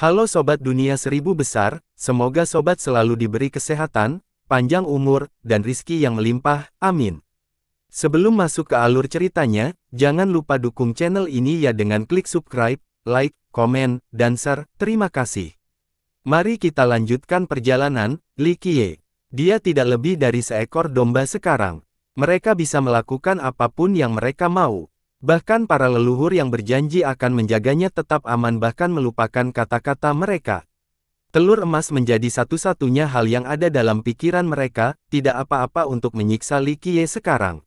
Halo Sobat Dunia Seribu Besar, semoga Sobat selalu diberi kesehatan, panjang umur, dan rizki yang melimpah, amin. Sebelum masuk ke alur ceritanya, jangan lupa dukung channel ini ya dengan klik subscribe, like, komen, dan share, terima kasih. Mari kita lanjutkan perjalanan. Li Qiye. Dia tidak lebih dari seekor domba sekarang. Mereka bisa melakukan apapun yang mereka mau. Bahkan para leluhur yang berjanji akan menjaganya tetap aman bahkan melupakan kata-kata mereka. Telur emas menjadi satu-satunya hal yang ada dalam pikiran mereka, tidak apa-apa untuk menyiksa Li Qiye sekarang.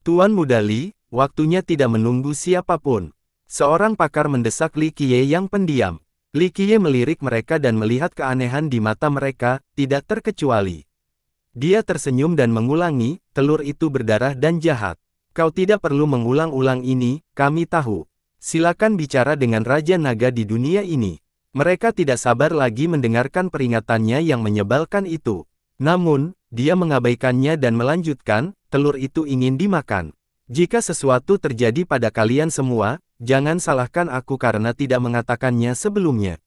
Tuan Muda Li, waktunya tidak menunggu siapapun. Seorang pakar mendesak Li Qiye yang pendiam. Li Qiye melirik mereka dan melihat keanehan di mata mereka, tidak terkecuali. Dia tersenyum dan mengulangi, telur itu berdarah dan jahat. Kau tidak perlu mengulang-ulang ini, kami tahu. Silakan bicara dengan Raja Naga di dunia ini. Mereka tidak sabar lagi mendengarkan peringatannya yang menyebalkan itu. Namun, dia mengabaikannya dan melanjutkan, telur itu ingin dimakan. Jika sesuatu terjadi pada kalian semua, jangan salahkan aku karena tidak mengatakannya sebelumnya.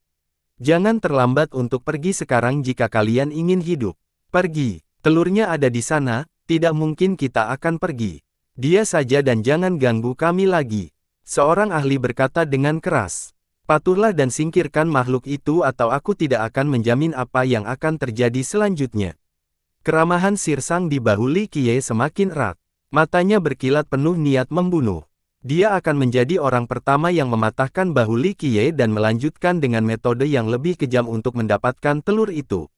Jangan terlambat untuk pergi sekarang jika kalian ingin hidup. Pergi, telurnya ada di sana, tidak mungkin kita akan pergi. Dia saja dan jangan ganggu kami lagi. Seorang ahli berkata dengan keras. Patuhlah dan singkirkan makhluk itu atau aku tidak akan menjamin apa yang akan terjadi selanjutnya. Keramahan Sirsang di bahu Li Qiye semakin erat. Matanya berkilat penuh niat membunuh. Dia akan menjadi orang pertama yang mematahkan bahu Li Qiye dan melanjutkan dengan metode yang lebih kejam untuk mendapatkan telur itu.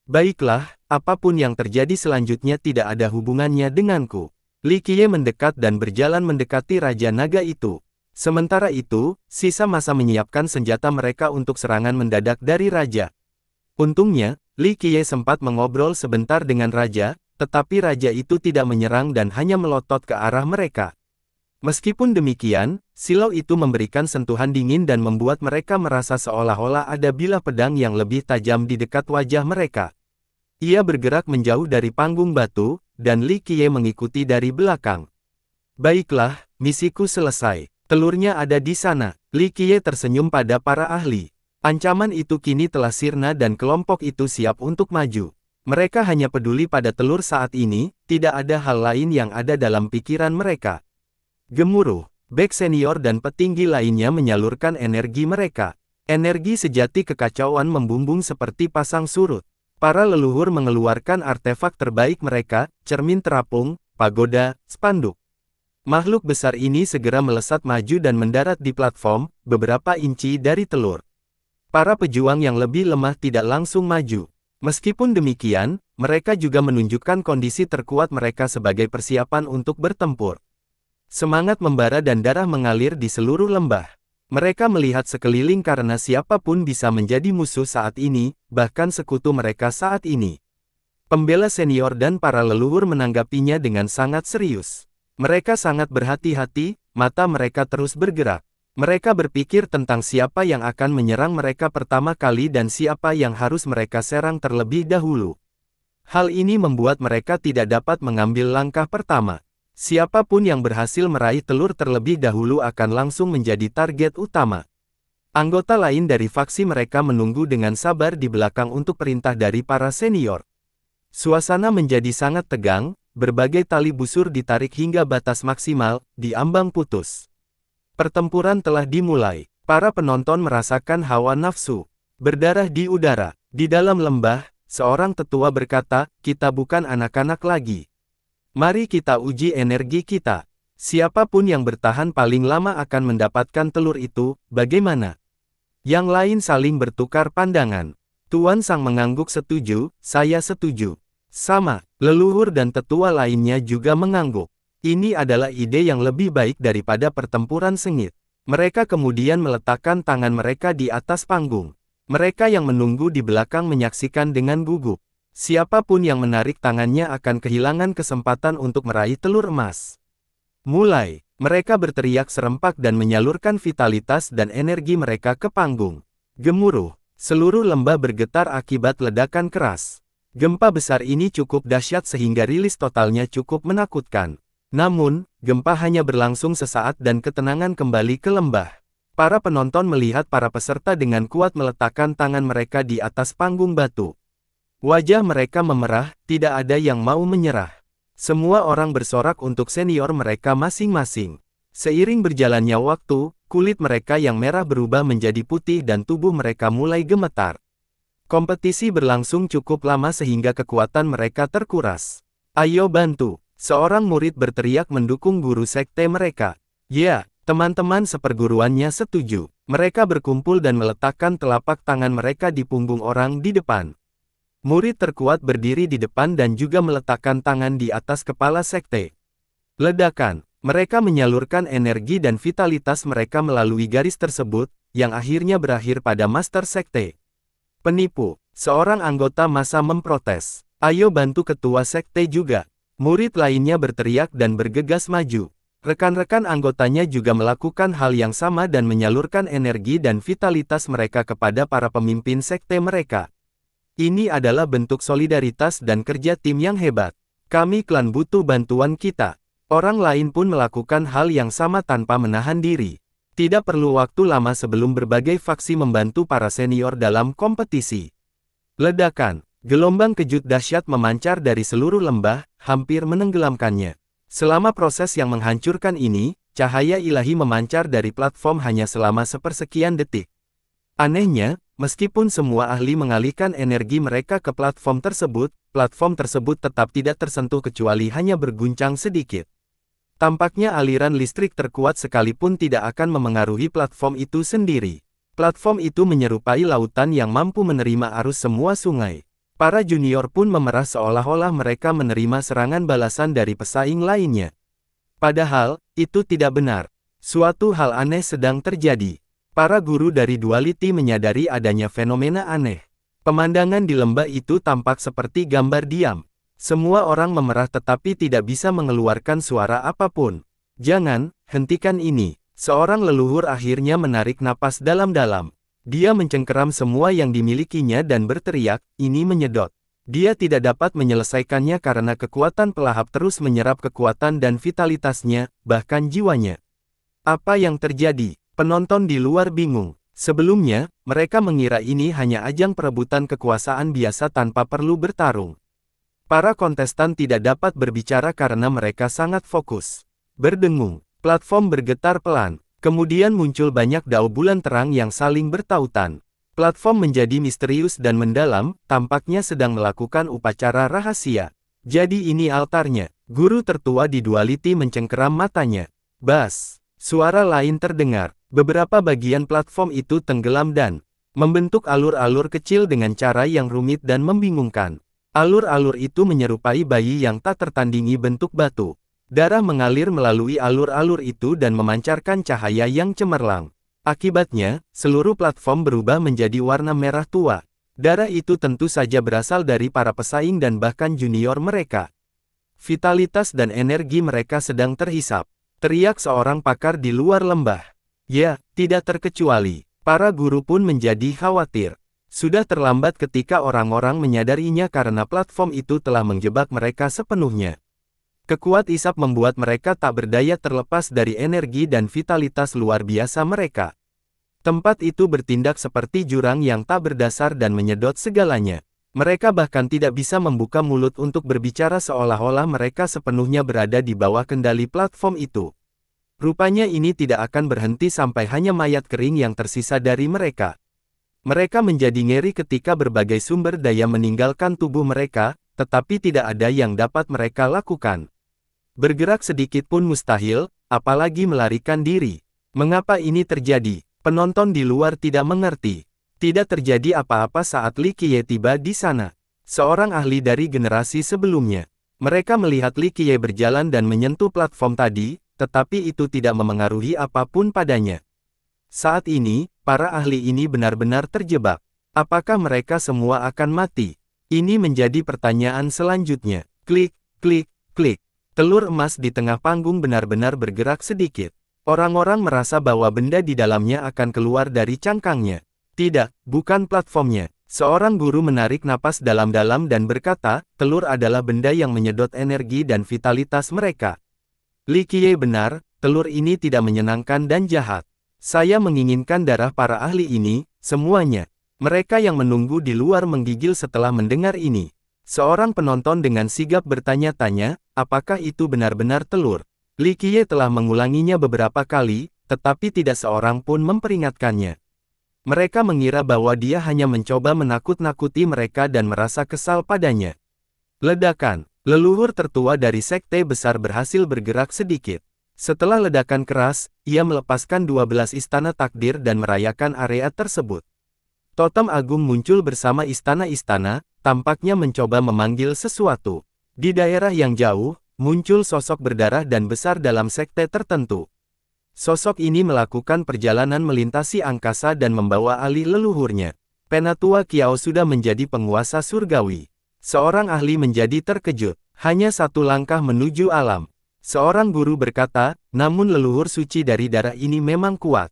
Baiklah, apapun yang terjadi selanjutnya tidak ada hubungannya denganku. Li Qiye mendekat dan berjalan mendekati Raja Naga itu. Sementara itu, sisa masa menyiapkan senjata mereka untuk serangan mendadak dari Raja. Untungnya, Li Qiye sempat mengobrol sebentar dengan Raja, tetapi Raja itu tidak menyerang dan hanya melotot ke arah mereka. Meskipun demikian, silau itu memberikan sentuhan dingin dan membuat mereka merasa seolah-olah ada bilah pedang yang lebih tajam di dekat wajah mereka. Ia bergerak menjauh dari panggung batu, dan Li Qiye mengikuti dari belakang. Baiklah, misiku selesai. Telurnya ada di sana. Li Qiye tersenyum pada para ahli. Ancaman itu kini telah sirna dan kelompok itu siap untuk maju. Mereka hanya peduli pada telur saat ini, tidak ada hal lain yang ada dalam pikiran mereka. Gemuruh, Bek senior dan petinggi lainnya menyalurkan energi mereka. Energi sejati kekacauan membumbung seperti pasang surut. Para leluhur mengeluarkan artefak terbaik mereka, cermin terapung, pagoda, spanduk. Makhluk besar ini segera melesat maju dan mendarat di platform, beberapa inci dari telur. Para pejuang yang lebih lemah tidak langsung maju. Meskipun demikian, mereka juga menunjukkan kondisi terkuat mereka sebagai persiapan untuk bertempur. Semangat membara dan darah mengalir di seluruh lembah. Mereka melihat sekeliling karena siapapun bisa menjadi musuh saat ini, bahkan sekutu mereka saat ini. Pembela senior dan para leluhur menanggapinya dengan sangat serius. Mereka sangat berhati-hati, mata mereka terus bergerak. Mereka berpikir tentang siapa yang akan menyerang mereka pertama kali dan siapa yang harus mereka serang terlebih dahulu. Hal ini membuat mereka tidak dapat mengambil langkah pertama. Siapapun yang berhasil meraih telur terlebih dahulu akan langsung menjadi target utama. Anggota lain dari faksi mereka menunggu dengan sabar di belakang untuk perintah dari para senior. Suasana menjadi sangat tegang, berbagai tali busur ditarik hingga batas maksimal, diambang putus. Pertempuran telah dimulai. Para penonton merasakan hawa nafsu berdarah di udara. Di dalam lembah, seorang tetua berkata, "Kita bukan anak-anak lagi. Mari kita uji energi kita. Siapapun yang bertahan paling lama akan mendapatkan telur itu, bagaimana?" Yang lain saling bertukar pandangan. Tuan Sang mengangguk setuju, saya setuju. Sama, leluhur dan tetua lainnya juga mengangguk. Ini adalah ide yang lebih baik daripada pertempuran sengit. Mereka kemudian meletakkan tangan mereka di atas panggung. Mereka yang menunggu di belakang menyaksikan dengan gugup. Siapapun yang menarik tangannya akan kehilangan kesempatan untuk meraih telur emas. Mulai, mereka berteriak serempak dan menyalurkan vitalitas dan energi mereka ke panggung. Gemuruh, seluruh lembah bergetar akibat ledakan keras. Gempa besar ini cukup dahsyat sehingga rilis totalnya cukup menakutkan. Namun, gempa hanya berlangsung sesaat dan ketenangan kembali ke lembah. Para penonton melihat para peserta dengan kuat meletakkan tangan mereka di atas panggung batu. Wajah mereka memerah, tidak ada yang mau menyerah. Semua orang bersorak untuk senior mereka masing-masing. Seiring berjalannya waktu, kulit mereka yang merah berubah menjadi putih dan tubuh mereka mulai gemetar. Kompetisi berlangsung cukup lama sehingga kekuatan mereka terkuras. Ayo bantu, seorang murid berteriak mendukung guru sekte mereka. Ya, teman-teman seperguruannya setuju. Mereka berkumpul dan meletakkan telapak tangan mereka di punggung orang di depan. Murid terkuat berdiri di depan dan juga meletakkan tangan di atas kepala sekte. Ledakan, mereka menyalurkan energi dan vitalitas mereka melalui garis tersebut, yang akhirnya berakhir pada master sekte. Penipu, seorang anggota massa memprotes. Ayo bantu ketua sekte juga. Murid lainnya berteriak dan bergegas maju. Rekan-rekan anggotanya juga melakukan hal yang sama dan menyalurkan energi dan vitalitas mereka kepada para pemimpin sekte mereka. Ini adalah bentuk solidaritas dan kerja tim yang hebat. Kami klan butuh bantuan kita. Orang lain pun melakukan hal yang sama tanpa menahan diri. Tidak perlu waktu lama sebelum berbagai faksi membantu para senior dalam kompetisi. Ledakan, gelombang kejut dahsyat memancar dari seluruh lembah, hampir menenggelamkannya. Selama proses yang menghancurkan ini, cahaya ilahi memancar dari platform hanya selama sepersekian detik. Anehnya, meskipun semua ahli mengalihkan energi mereka ke platform tersebut tetap tidak tersentuh kecuali hanya berguncang sedikit. Tampaknya aliran listrik terkuat sekalipun tidak akan memengaruhi platform itu sendiri. Platform itu menyerupai lautan yang mampu menerima arus semua sungai. Para junior pun memerah seolah-olah mereka menerima serangan balasan dari pesaing lainnya. Padahal, itu tidak benar. Suatu hal aneh sedang terjadi. Para guru dari Duality menyadari adanya fenomena aneh. Pemandangan di lembah itu tampak seperti gambar diam. Semua orang memerah tetapi tidak bisa mengeluarkan suara apapun. Jangan, hentikan ini. Seorang leluhur akhirnya menarik napas dalam-dalam. Dia mencengkeram semua yang dimilikinya dan berteriak, ini menyedot. Dia tidak dapat menyelesaikannya karena kekuatan pelahap terus menyerap kekuatan dan vitalitasnya, bahkan jiwanya. Apa yang terjadi? Penonton di luar bingung. Sebelumnya, mereka mengira ini hanya ajang perebutan kekuasaan biasa tanpa perlu bertarung. Para kontestan tidak dapat berbicara karena mereka sangat fokus. Berdengung, platform bergetar pelan. Kemudian muncul banyak dao bulan terang yang saling bertautan. Platform menjadi misterius dan mendalam, tampaknya sedang melakukan upacara rahasia. Jadi ini altarnya. Guru tertua di Duality mencengkeram matanya. Bas, suara lain terdengar. Beberapa bagian platform itu tenggelam dan membentuk alur-alur kecil dengan cara yang rumit dan membingungkan. Alur-alur itu menyerupai bayi yang tak tertandingi bentuk batu. Darah mengalir melalui alur-alur itu dan memancarkan cahaya yang cemerlang. Akibatnya, seluruh platform berubah menjadi warna merah tua. Darah itu tentu saja berasal dari para pesaing dan bahkan junior mereka. Vitalitas dan energi mereka sedang terhisap. Teriak seorang pakar di luar lembah. Ya, tidak terkecuali. Para guru pun menjadi khawatir. Sudah terlambat ketika orang-orang menyadarinya karena platform itu telah menjebak mereka sepenuhnya. Kekuat isap membuat mereka tak berdaya terlepas dari energi dan vitalitas luar biasa mereka. Tempat itu bertindak seperti jurang yang tak berdasar dan menyedot segalanya. Mereka bahkan tidak bisa membuka mulut untuk berbicara seolah-olah mereka sepenuhnya berada di bawah kendali platform itu. Rupanya ini tidak akan berhenti sampai hanya mayat kering yang tersisa dari mereka. Mereka menjadi ngeri ketika berbagai sumber daya meninggalkan tubuh mereka, tetapi tidak ada yang dapat mereka lakukan. Bergerak sedikit pun mustahil, apalagi melarikan diri. Mengapa ini terjadi? Penonton di luar tidak mengerti. Tidak terjadi apa-apa saat Li Qiye tiba di sana. Seorang ahli dari generasi sebelumnya. Mereka melihat Li Qiye berjalan dan menyentuh platform tadi, tetapi itu tidak memengaruhi apapun padanya. Saat ini, para ahli ini benar-benar terjebak. Apakah mereka semua akan mati? Ini menjadi pertanyaan selanjutnya. Klik, klik, klik. Telur emas di tengah panggung benar-benar bergerak sedikit. Orang-orang merasa bahwa benda di dalamnya akan keluar dari cangkangnya. Tidak, bukan platformnya. Seorang guru menarik napas dalam-dalam dan berkata, telur adalah benda yang menyedot energi dan vitalitas mereka. Li Qiye benar, telur ini tidak menyenangkan dan jahat. Saya menginginkan darah para ahli ini, semuanya. Mereka yang menunggu di luar menggigil setelah mendengar ini. Seorang penonton dengan sigap bertanya-tanya, apakah itu benar-benar telur? Li Qiye telah mengulanginya beberapa kali, tetapi tidak seorang pun memperingatkannya. Mereka mengira bahwa dia hanya mencoba menakut-nakuti mereka dan merasa kesal padanya. Ledakan. Leluhur tertua dari sekte besar berhasil bergerak sedikit. Setelah ledakan keras, ia melepaskan 12 istana takdir dan merayakan area tersebut. Totem agung muncul bersama istana-istana, tampaknya mencoba memanggil sesuatu. Di daerah yang jauh, muncul sosok berdarah dan besar dalam sekte tertentu. Sosok ini melakukan perjalanan melintasi angkasa dan membawa ahli leluhurnya. Penatua Kiao sudah menjadi penguasa surgawi. Seorang ahli menjadi terkejut. Hanya satu langkah menuju alam. Seorang guru berkata, namun leluhur suci dari darah ini memang kuat.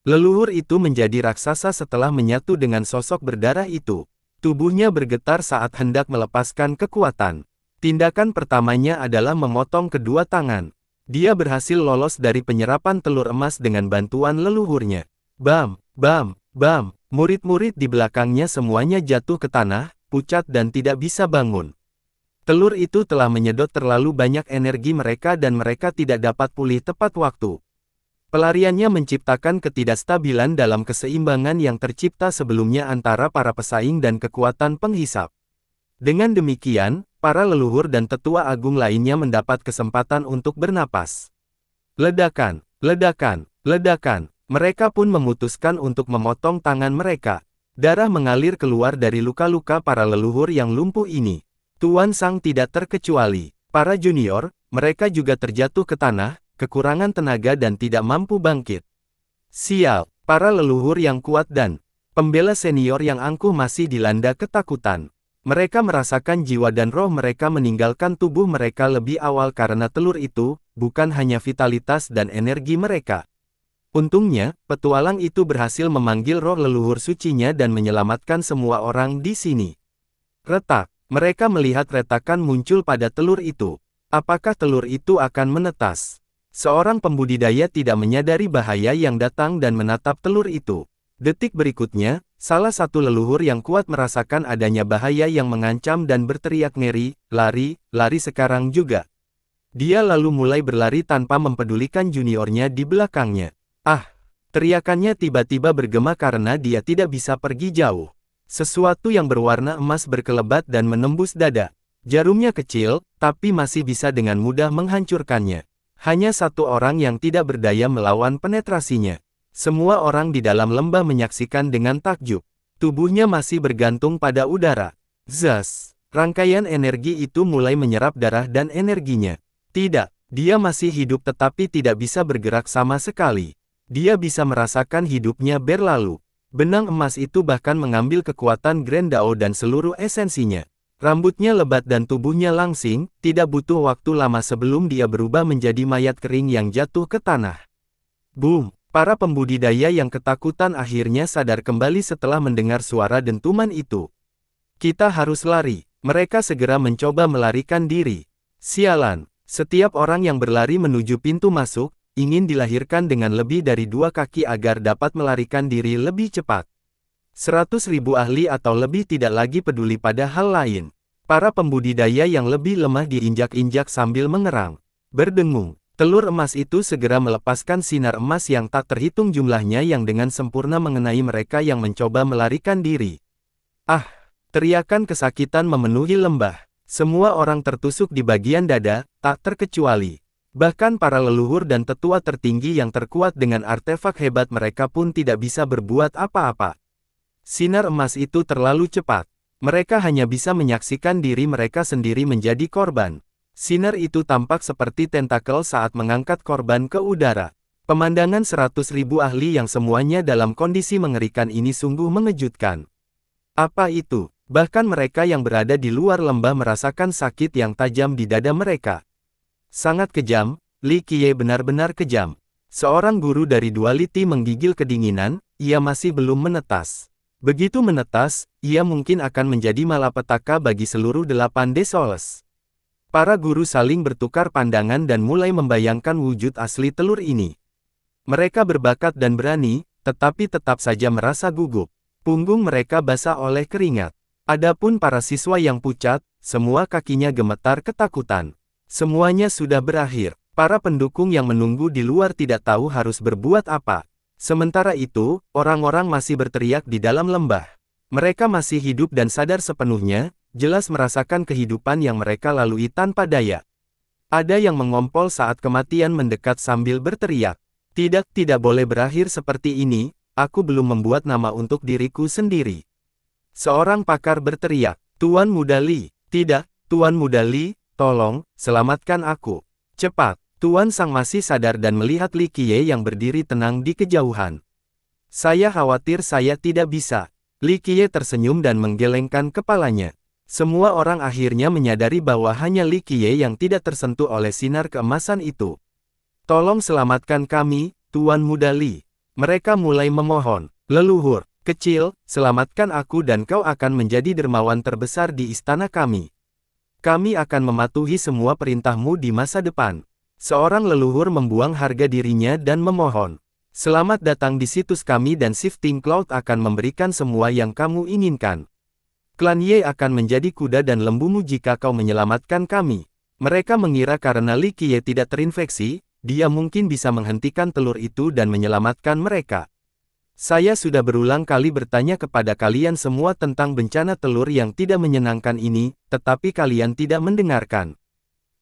Leluhur itu menjadi raksasa setelah menyatu dengan sosok berdarah itu. Tubuhnya bergetar saat hendak melepaskan kekuatan. Tindakan pertamanya adalah memotong kedua tangan. Dia berhasil lolos dari penyerapan telur emas dengan bantuan leluhurnya. Bam, bam, bam. Murid-murid di belakangnya semuanya jatuh ke tanah, pucat dan tidak bisa bangun. Telur itu telah menyedot terlalu banyak energi mereka dan mereka tidak dapat pulih tepat waktu. Pelariannya menciptakan ketidakstabilan dalam keseimbangan yang tercipta sebelumnya antara para pesaing dan kekuatan penghisap. Dengan demikian, para leluhur dan tetua agung lainnya mendapat kesempatan untuk bernapas. Ledakan, ledakan, ledakan. Mereka pun memutuskan untuk memotong tangan mereka. Darah mengalir keluar dari luka-luka para leluhur yang lumpuh ini. Tuan Sang tidak terkecuali. Para junior, mereka juga terjatuh ke tanah, kekurangan tenaga dan tidak mampu bangkit. Sial, para leluhur yang kuat dan pembela senior yang angkuh masih dilanda ketakutan. Mereka merasakan jiwa dan roh mereka meninggalkan tubuh mereka lebih awal karena telur itu, bukan hanya vitalitas dan energi mereka. Untungnya, petualang itu berhasil memanggil roh leluhur sucinya dan menyelamatkan semua orang di sini. Retak, mereka melihat retakan muncul pada telur itu. Apakah telur itu akan menetas? Seorang pembudidaya tidak menyadari bahaya yang datang dan menatap telur itu. Detik berikutnya, salah satu leluhur yang kuat merasakan adanya bahaya yang mengancam dan berteriak ngeri, lari, lari sekarang juga. Dia lalu mulai berlari tanpa mempedulikan juniornya di belakangnya. Ah! Teriakannya tiba-tiba bergema karena dia tidak bisa pergi jauh. Sesuatu yang berwarna emas berkelebat dan menembus dada. Jarumnya kecil, tapi masih bisa dengan mudah menghancurkannya. Hanya satu orang yang tidak berdaya melawan penetrasinya. Semua orang di dalam lembah menyaksikan dengan takjub. Tubuhnya masih bergantung pada udara. Zas! Rangkaian energi itu mulai menyerap darah dan energinya. Tidak, dia masih hidup tetapi tidak bisa bergerak sama sekali. Dia bisa merasakan hidupnya berlalu. Benang emas itu bahkan mengambil kekuatan Grand Dao dan seluruh esensinya. Rambutnya lebat dan tubuhnya langsing, tidak butuh waktu lama sebelum dia berubah menjadi mayat kering yang jatuh ke tanah. Boom! Para pembudidaya yang ketakutan akhirnya sadar kembali setelah mendengar suara dentuman itu. Kita harus lari. Mereka segera mencoba melarikan diri. Sialan! Setiap orang yang berlari menuju pintu masuk, ingin dilahirkan dengan lebih dari 2 kaki agar dapat melarikan diri lebih cepat. 100.000 ahli atau lebih tidak lagi peduli pada hal lain. Para pembudidaya yang lebih lemah diinjak-injak sambil mengerang. Berdengung, telur emas itu segera melepaskan sinar emas yang tak terhitung jumlahnya yang dengan sempurna mengenai mereka yang mencoba melarikan diri. Ah! Teriakan kesakitan memenuhi lembah. Semua orang tertusuk di bagian dada, tak terkecuali. Bahkan para leluhur dan tetua tertinggi yang terkuat dengan artefak hebat mereka pun tidak bisa berbuat apa-apa. Sinar emas itu terlalu cepat. Mereka hanya bisa menyaksikan diri mereka sendiri menjadi korban. Sinar itu tampak seperti tentakel saat mengangkat korban ke udara. Pemandangan 100.000 ahli yang semuanya dalam kondisi mengerikan ini sungguh mengejutkan. Apa itu? Bahkan mereka yang berada di luar lembah merasakan sakit yang tajam di dada mereka. Sangat kejam, Li Qiye benar-benar kejam. Seorang guru dari duality menggigil kedinginan, ia masih belum menetas. Begitu menetas, ia mungkin akan menjadi malapetaka bagi seluruh 8 Desoles. Para guru saling bertukar pandangan dan mulai membayangkan wujud asli telur ini. Mereka berbakat dan berani, tetapi tetap saja merasa gugup. Punggung mereka basah oleh keringat. Adapun para siswa yang pucat, semua kakinya gemetar ketakutan. Semuanya sudah berakhir. Para pendukung yang menunggu di luar tidak tahu harus berbuat apa. Sementara itu, orang-orang masih berteriak di dalam lembah. Mereka masih hidup dan sadar sepenuhnya, jelas merasakan kehidupan yang mereka lalui tanpa daya. Ada yang mengompol saat kematian mendekat sambil berteriak. Tidak boleh berakhir seperti ini, aku belum membuat nama untuk diriku sendiri. Seorang pakar berteriak, Tuan Muda Li, tidak, Tuan Muda Li, tolong, selamatkan aku. Cepat, Tuan Sang masih sadar dan melihat Li Qiye yang berdiri tenang di kejauhan. Saya khawatir saya tidak bisa. Li Qiye tersenyum dan menggelengkan kepalanya. Semua orang akhirnya menyadari bahwa hanya Li Qiye yang tidak tersentuh oleh sinar keemasan itu. Tolong selamatkan kami, Tuan Muda Li. Mereka mulai memohon. Leluhur, kecil, selamatkan aku dan kau akan menjadi dermawan terbesar di istana kami. Kami akan mematuhi semua perintahmu di masa depan. Seorang leluhur membuang harga dirinya dan memohon. Selamat datang di situs kami dan Shifting Cloud akan memberikan semua yang kamu inginkan. Klan Ye akan menjadi kuda dan lembumu jika kau menyelamatkan kami. Mereka mengira karena Li Qiye tidak terinfeksi, dia mungkin bisa menghentikan telur itu dan menyelamatkan mereka. Saya sudah berulang kali bertanya kepada kalian semua tentang bencana telur yang tidak menyenangkan ini, tetapi kalian tidak mendengarkan.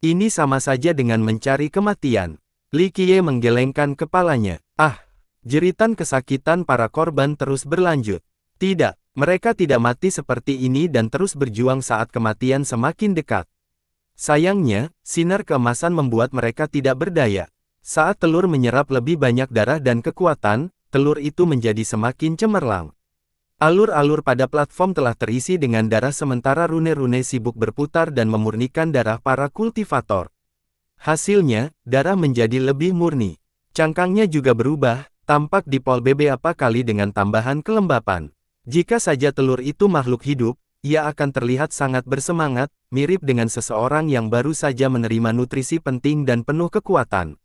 Ini sama saja dengan mencari kematian. Li Qiye menggelengkan kepalanya. Jeritan kesakitan para korban terus berlanjut. Tidak, mereka tidak mati seperti ini dan terus berjuang saat kematian semakin dekat. Sayangnya, sinar keemasan membuat mereka tidak berdaya. Saat telur menyerap lebih banyak darah dan kekuatan, telur itu menjadi semakin cemerlang. Alur-alur pada platform telah terisi dengan darah sementara rune-rune sibuk berputar dan memurnikan darah para kultivator. Hasilnya, darah menjadi lebih murni. Cangkangnya juga berubah, tampak di pol beberapa kali dengan tambahan kelembapan. Jika saja telur itu makhluk hidup, ia akan terlihat sangat bersemangat, mirip dengan seseorang yang baru saja menerima nutrisi penting dan penuh kekuatan.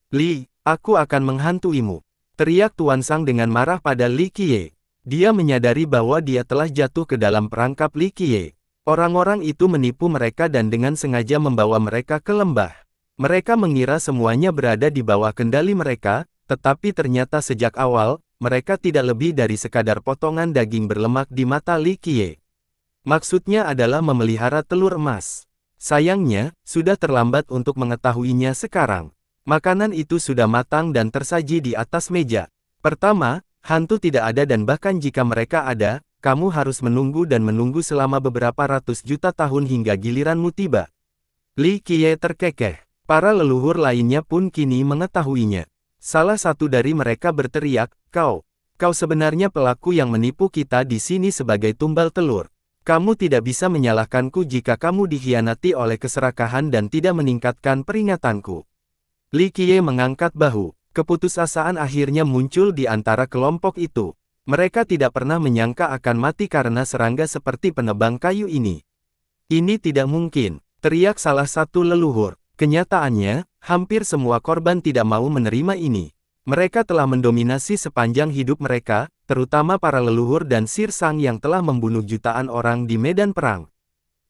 Li, aku akan menghantuimu. Teriak Tuan Sang dengan marah pada Li Qiye. Dia menyadari bahwa dia telah jatuh ke dalam perangkap Li Qiye. Orang-orang itu menipu mereka dan dengan sengaja membawa mereka ke lembah. Mereka mengira semuanya berada di bawah kendali mereka, tetapi ternyata sejak awal, mereka tidak lebih dari sekadar potongan daging berlemak di mata Li Qiye. Maksudnya adalah memelihara telur emas. Sayangnya, sudah terlambat untuk mengetahuinya sekarang. Makanan itu sudah matang dan tersaji di atas meja. Pertama, hantu tidak ada dan bahkan jika mereka ada, kamu harus menunggu dan menunggu selama beberapa ratus juta tahun hingga giliranmu tiba. Li Qiye terkekeh. Para leluhur lainnya pun kini mengetahuinya. Salah satu dari mereka berteriak, kau sebenarnya pelaku yang menipu kita di sini sebagai tumbal telur. Kamu tidak bisa menyalahkanku jika kamu dikhianati oleh keserakahan dan tidak meningkatkan peringatanku. Li Qiye mengangkat bahu. Keputusasaan akhirnya muncul di antara kelompok itu. Mereka tidak pernah menyangka akan mati karena serangga seperti penebang kayu ini. Ini tidak mungkin, teriak salah satu leluhur. Kenyataannya, hampir semua korban tidak mau menerima ini. Mereka telah mendominasi sepanjang hidup mereka, terutama para leluhur dan Sir Sang yang telah membunuh jutaan orang di medan perang.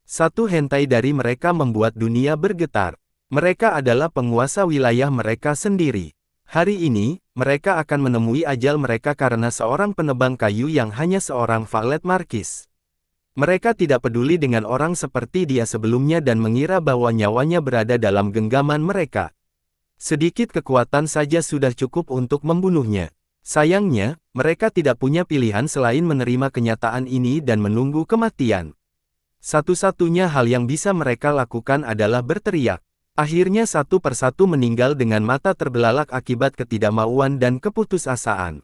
Satu hentai dari mereka membuat dunia bergetar. Mereka adalah penguasa wilayah mereka sendiri. Hari ini, mereka akan menemui ajal mereka karena seorang penebang kayu yang hanya seorang valet markis. Mereka tidak peduli dengan orang seperti dia sebelumnya dan mengira bahwa nyawanya berada dalam genggaman mereka. Sedikit kekuatan saja sudah cukup untuk membunuhnya. Sayangnya, mereka tidak punya pilihan selain menerima kenyataan ini dan menunggu kematian. Satu-satunya hal yang bisa mereka lakukan adalah berteriak. Akhirnya satu persatu meninggal dengan mata terbelalak akibat ketidakmauan dan keputusasaan.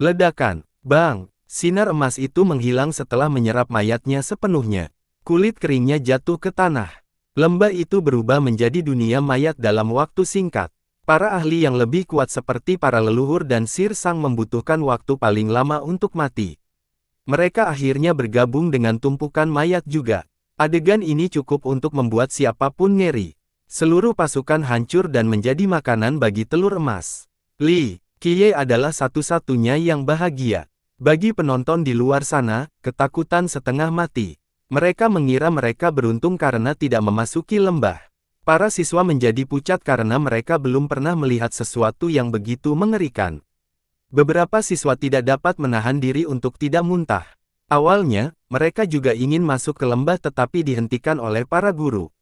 Ledakan, bang, sinar emas itu menghilang setelah menyerap mayatnya sepenuhnya. Kulit keringnya jatuh ke tanah. Lembah itu berubah menjadi dunia mayat dalam waktu singkat. Para ahli yang lebih kuat seperti para leluhur dan Sir Sang membutuhkan waktu paling lama untuk mati. Mereka akhirnya bergabung dengan tumpukan mayat juga. Adegan ini cukup untuk membuat siapapun ngeri. Seluruh pasukan hancur dan menjadi makanan bagi telur emas. Li Qiye adalah satu-satunya yang bahagia. Bagi penonton di luar sana, ketakutan setengah mati. Mereka mengira mereka beruntung karena tidak memasuki lembah. Para siswa menjadi pucat karena mereka belum pernah melihat sesuatu yang begitu mengerikan. Beberapa siswa tidak dapat menahan diri untuk tidak muntah. Awalnya, mereka juga ingin masuk ke lembah tetapi dihentikan oleh para guru.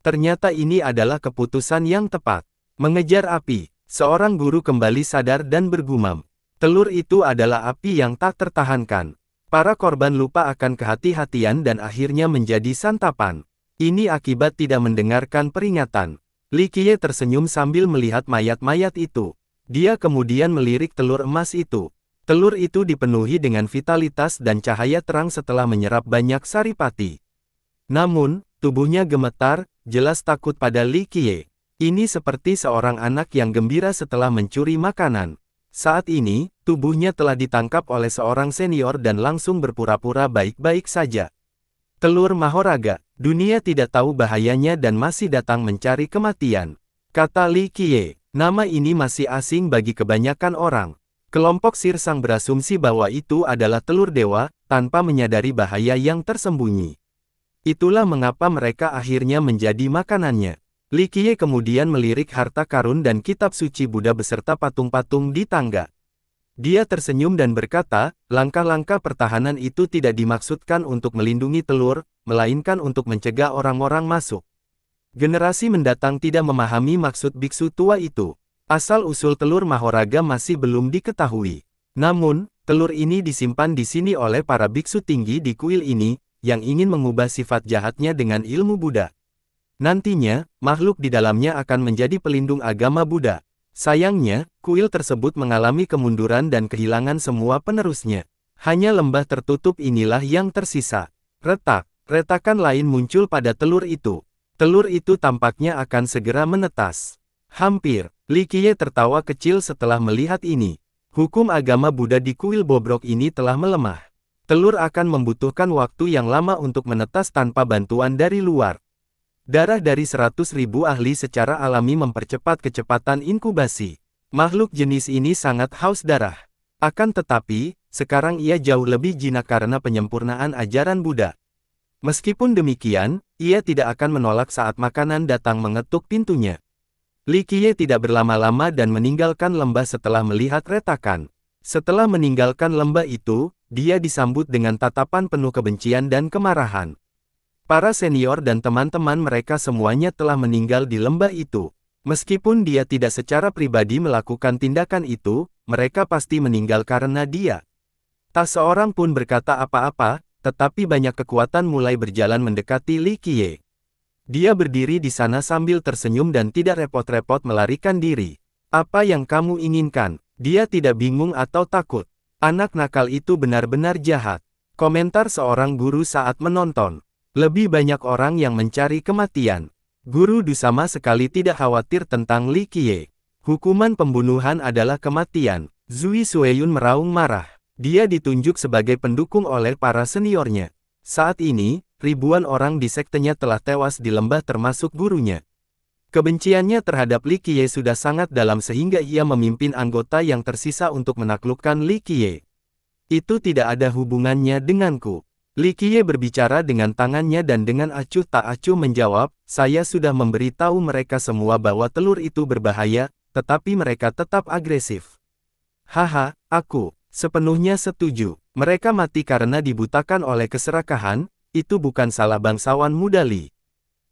Ternyata ini adalah keputusan yang tepat. Mengejar api, seorang guru kembali sadar dan bergumam. Telur itu adalah api yang tak tertahankan. Para korban lupa akan kehati-hatian dan akhirnya menjadi santapan. Ini akibat tidak mendengarkan peringatan. Li Qiye tersenyum sambil melihat mayat-mayat itu. Dia kemudian melirik telur emas itu. Telur itu dipenuhi dengan vitalitas dan cahaya terang setelah menyerap banyak saripati. Namun, tubuhnya gemetar, jelas takut pada Li Qiye. Ini seperti seorang anak yang gembira setelah mencuri makanan. Saat ini, tubuhnya telah ditangkap oleh seorang senior dan langsung berpura-pura baik-baik saja. Telur Mahoraga, dunia tidak tahu bahayanya dan masih datang mencari kematian. Kata Li Qiye, nama ini masih asing bagi kebanyakan orang. Kelompok Sirsang berasumsi bahwa itu adalah telur dewa, tanpa menyadari bahaya yang tersembunyi. Itulah mengapa mereka akhirnya menjadi makanannya. Li Qiye kemudian melirik harta karun dan kitab suci Buddha beserta patung-patung di tangga. Dia tersenyum dan berkata, langkah-langkah pertahanan itu tidak dimaksudkan untuk melindungi telur, melainkan untuk mencegah orang-orang masuk. Generasi mendatang tidak memahami maksud biksu tua itu. Asal-usul telur Mahoraga masih belum diketahui. Namun, telur ini disimpan di sini oleh para biksu tinggi di kuil ini, yang ingin mengubah sifat jahatnya dengan ilmu Buddha. Nantinya, makhluk di dalamnya akan menjadi pelindung agama Buddha. Sayangnya, kuil tersebut mengalami kemunduran dan kehilangan semua penerusnya. Hanya lembah tertutup inilah yang tersisa. Retak, retakan lain muncul pada telur itu. Telur itu tampaknya akan segera menetas. Hampir, Li Qiye tertawa kecil setelah melihat ini. Hukum agama Buddha di kuil bobrok ini telah melemah. Telur akan membutuhkan waktu yang lama untuk menetas tanpa bantuan dari luar. Darah dari 100.000 ahli secara alami mempercepat kecepatan inkubasi. Makhluk jenis ini sangat haus darah. Akan tetapi, sekarang ia jauh lebih jinak karena penyempurnaan ajaran Buddha. Meskipun demikian, ia tidak akan menolak saat makanan datang mengetuk pintunya. Li Qiye tidak berlama-lama dan meninggalkan lembah setelah melihat retakan. Setelah meninggalkan lembah itu, dia disambut dengan tatapan penuh kebencian dan kemarahan. Para senior dan teman-teman mereka semuanya telah meninggal di lembah itu. Meskipun dia tidak secara pribadi melakukan tindakan itu, mereka pasti meninggal karena dia. Tak seorang pun berkata apa-apa, tetapi banyak kekuatan mulai berjalan mendekati Li Qiye. Dia berdiri di sana sambil tersenyum dan tidak repot-repot melarikan diri. Apa yang kamu inginkan? Dia tidak bingung atau takut. Anak nakal itu benar-benar jahat. Komentar seorang guru saat menonton. Lebih banyak orang yang mencari kematian. Guru Du sama sekali tidak khawatir tentang Li Qiye. Hukuman pembunuhan adalah kematian. Zui Sueyun meraung marah. Dia ditunjuk sebagai pendukung oleh para seniornya. Saat ini, ribuan orang di sektenya telah tewas di lembah termasuk gurunya. Kebenciannya terhadap Li Qiye sudah sangat dalam sehingga ia memimpin anggota yang tersisa untuk menaklukkan Li Qiye. Itu tidak ada hubungannya denganku. Li Qiye berbicara dengan tangannya dan dengan acuh tak acuh menjawab, saya sudah memberitahu mereka semua bahwa telur itu berbahaya, tetapi mereka tetap agresif. Haha, aku sepenuhnya setuju. Mereka mati karena dibutakan oleh keserakahan, itu bukan salah bangsawan muda Li.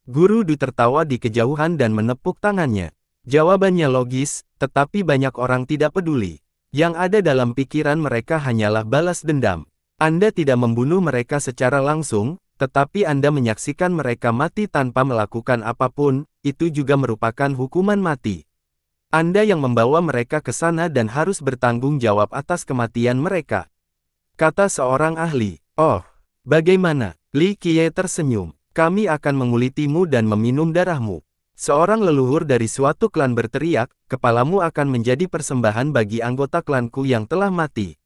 Guru Du tertawa di kejauhan dan menepuk tangannya. Jawabannya logis, tetapi banyak orang tidak peduli. Yang ada dalam pikiran mereka hanyalah balas dendam. Anda tidak membunuh mereka secara langsung, tetapi Anda menyaksikan mereka mati tanpa melakukan apapun, itu juga merupakan hukuman mati. Anda yang membawa mereka ke sana dan harus bertanggung jawab atas kematian mereka. Kata seorang ahli. Oh, bagaimana? Li Qiye tersenyum. Kami akan mengulitimu dan meminum darahmu. Seorang leluhur dari suatu klan berteriak, kepalamu akan menjadi persembahan bagi anggota klanku yang telah mati.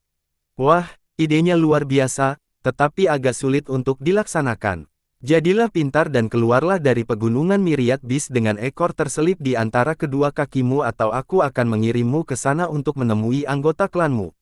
Wah, idenya luar biasa, tetapi agak sulit untuk dilaksanakan. Jadilah pintar dan keluarlah dari pegunungan Myriad Beast dengan ekor terselip di antara kedua kakimu atau aku akan mengirimmu ke sana untuk menemui anggota klanmu.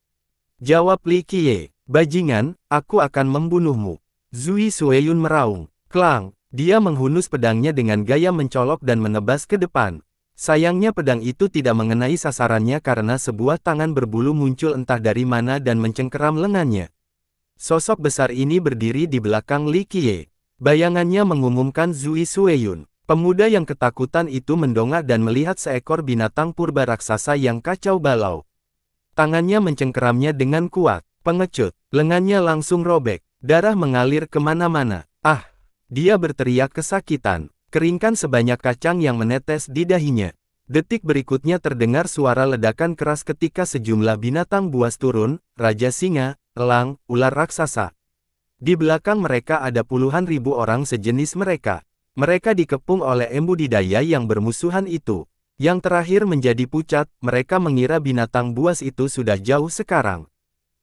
Jawab Li Qiye. Bajingan, aku akan membunuhmu. Zui Sueyun meraung. Klang, dia menghunus pedangnya dengan gaya mencolok dan menebas ke depan. Sayangnya pedang itu tidak mengenai sasarannya karena sebuah tangan berbulu muncul entah dari mana dan mencengkeram lengannya. Sosok besar ini berdiri di belakang Li Qiye. Bayangannya mengumumkan Zui Sueyun. Pemuda yang ketakutan itu mendongak dan melihat seekor binatang purba raksasa yang kacau balau. Tangannya mencengkeramnya dengan kuat. Pengecut, lengannya langsung robek. Darah mengalir kemana-mana. Ah! Dia berteriak kesakitan. Keringkan sebanyak kacang yang menetes di dahinya. Detik berikutnya terdengar suara ledakan keras ketika sejumlah binatang buas turun, raja singa, elang, ular raksasa. Di belakang mereka ada puluhan ribu orang sejenis mereka. Mereka dikepung oleh embu didaya yang bermusuhan itu. Yang terakhir menjadi pucat, mereka mengira binatang buas itu sudah jauh sekarang.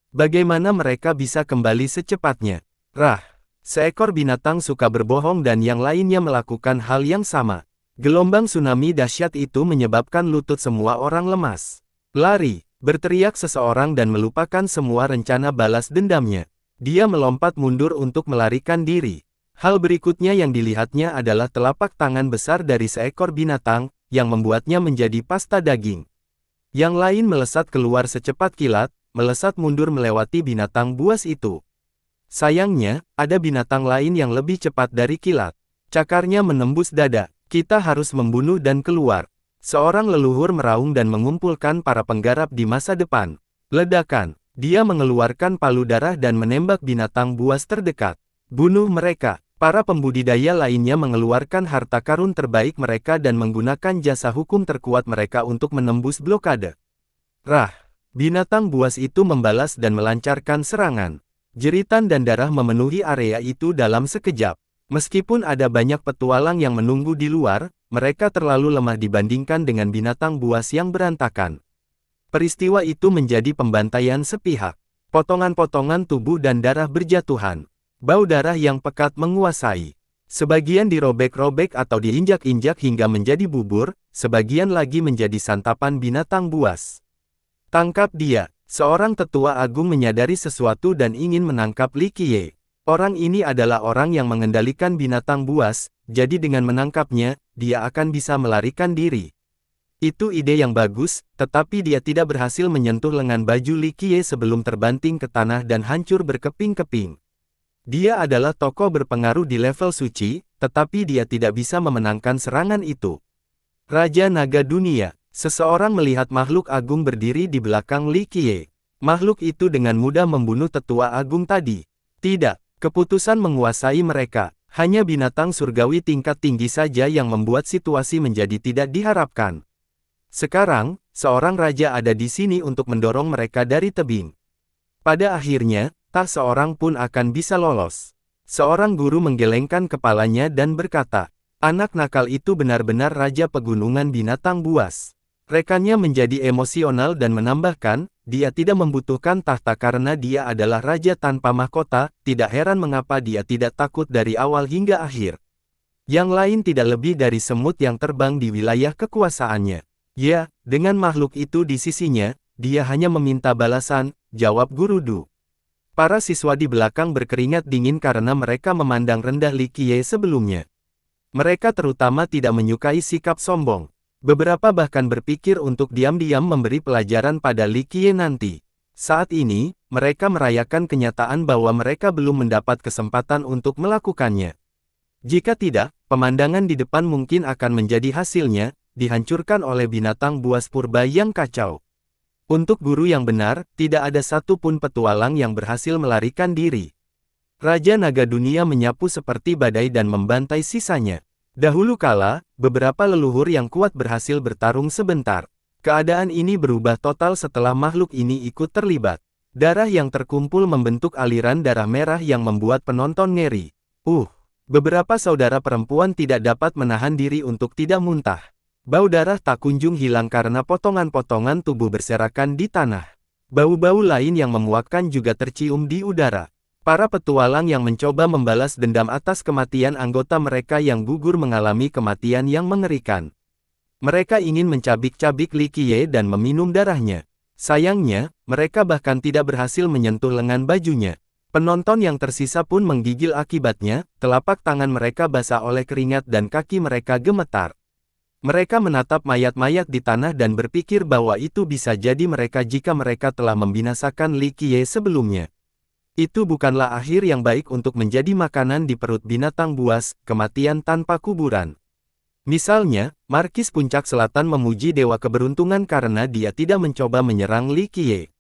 Bagaimana mereka bisa kembali secepatnya? Rah! Seekor binatang suka berbohong dan yang lainnya melakukan hal yang sama. Gelombang tsunami dahsyat itu menyebabkan lutut semua orang lemas. Lari! Berteriak seseorang dan melupakan semua rencana balas dendamnya. Dia melompat mundur untuk melarikan diri. Hal berikutnya yang dilihatnya adalah telapak tangan besar dari seekor binatang, yang membuatnya menjadi pasta daging. Yang lain melesat keluar secepat kilat, melesat mundur melewati binatang buas itu. Sayangnya, ada binatang lain yang lebih cepat dari kilat. Cakarnya menembus dada. Kita harus membunuh dan keluar. Seorang leluhur meraung dan mengumpulkan para penggarap di masa depan. Ledakan. Dia mengeluarkan palu darah dan menembak binatang buas terdekat. Bunuh mereka. Para pembudidaya lainnya mengeluarkan harta karun terbaik mereka dan menggunakan jasa hukum terkuat mereka untuk menembus blokade. Rah! Binatang buas itu membalas dan melancarkan serangan. Jeritan dan darah memenuhi area itu dalam sekejap. Meskipun ada banyak petualang yang menunggu di luar, mereka terlalu lemah dibandingkan dengan binatang buas yang berantakan. Peristiwa itu menjadi pembantaian sepihak. Potongan-potongan tubuh dan darah berjatuhan. Bau darah yang pekat menguasai. Sebagian dirobek-robek atau diinjak-injak hingga menjadi bubur, sebagian lagi menjadi santapan binatang buas. Tangkap dia! Seorang tetua agung menyadari sesuatu dan ingin menangkap Li Qiye. Orang ini adalah orang yang mengendalikan binatang buas, jadi dengan menangkapnya, dia akan bisa melarikan diri. Itu ide yang bagus, tetapi dia tidak berhasil menyentuh lengan baju Li Qiye sebelum terbanting ke tanah dan hancur berkeping-keping. Dia adalah tokoh berpengaruh di level suci, tetapi dia tidak bisa memenangkan serangan itu. Raja Naga Dunia. Seseorang melihat makhluk agung berdiri di belakang Li Qiye. Makhluk itu dengan mudah membunuh tetua agung tadi. Tidak, keputusan menguasai mereka. Hanya binatang surgawi tingkat tinggi saja yang membuat situasi menjadi tidak diharapkan. Sekarang, seorang raja ada di sini untuk mendorong mereka dari tebing. Pada akhirnya, tak seorang pun akan bisa lolos. Seorang guru menggelengkan kepalanya dan berkata, anak nakal itu benar-benar raja pegunungan binatang buas. Rekannya menjadi emosional dan menambahkan, dia tidak membutuhkan tahta karena dia adalah raja tanpa mahkota, tidak heran mengapa dia tidak takut dari awal hingga akhir. Yang lain tidak lebih dari semut yang terbang di wilayah kekuasaannya. Ya, dengan makhluk itu di sisinya, dia hanya meminta balasan, jawab Guru Du. Para siswa di belakang berkeringat dingin karena mereka memandang rendah Li Qiye sebelumnya. Mereka terutama tidak menyukai sikap sombong. Beberapa bahkan berpikir untuk diam-diam memberi pelajaran pada Li Qiye nanti. Saat ini, mereka merayakan kenyataan bahwa mereka belum mendapat kesempatan untuk melakukannya. Jika tidak, pemandangan di depan mungkin akan menjadi hasilnya, dihancurkan oleh binatang buas purba yang kacau. Untuk guru yang benar, tidak ada satupun petualang yang berhasil melarikan diri. Raja Naga Dunia menyapu seperti badai dan membantai sisanya. Dahulu kala, beberapa leluhur yang kuat berhasil bertarung sebentar. Keadaan ini berubah total setelah makhluk ini ikut terlibat. Darah yang terkumpul membentuk aliran darah merah yang membuat penonton ngeri. Beberapa saudara perempuan tidak dapat menahan diri untuk tidak muntah. Bau darah tak kunjung hilang karena potongan-potongan tubuh berserakan di tanah. Bau-bau lain yang memuakkan juga tercium di udara. Para petualang yang mencoba membalas dendam atas kematian anggota mereka yang gugur mengalami kematian yang mengerikan. Mereka ingin mencabik-cabik Li Qiye dan meminum darahnya. Sayangnya, mereka bahkan tidak berhasil menyentuh lengan bajunya. Penonton yang tersisa pun menggigil akibatnya, telapak tangan mereka basah oleh keringat dan kaki mereka gemetar. Mereka menatap mayat-mayat di tanah dan berpikir bahwa itu bisa jadi mereka jika mereka telah membinasakan Li Qiye sebelumnya. Itu bukanlah akhir yang baik untuk menjadi makanan di perut binatang buas, kematian tanpa kuburan. Misalnya, Markis Puncak Selatan memuji Dewa Keberuntungan karena dia tidak mencoba menyerang Li Qiye.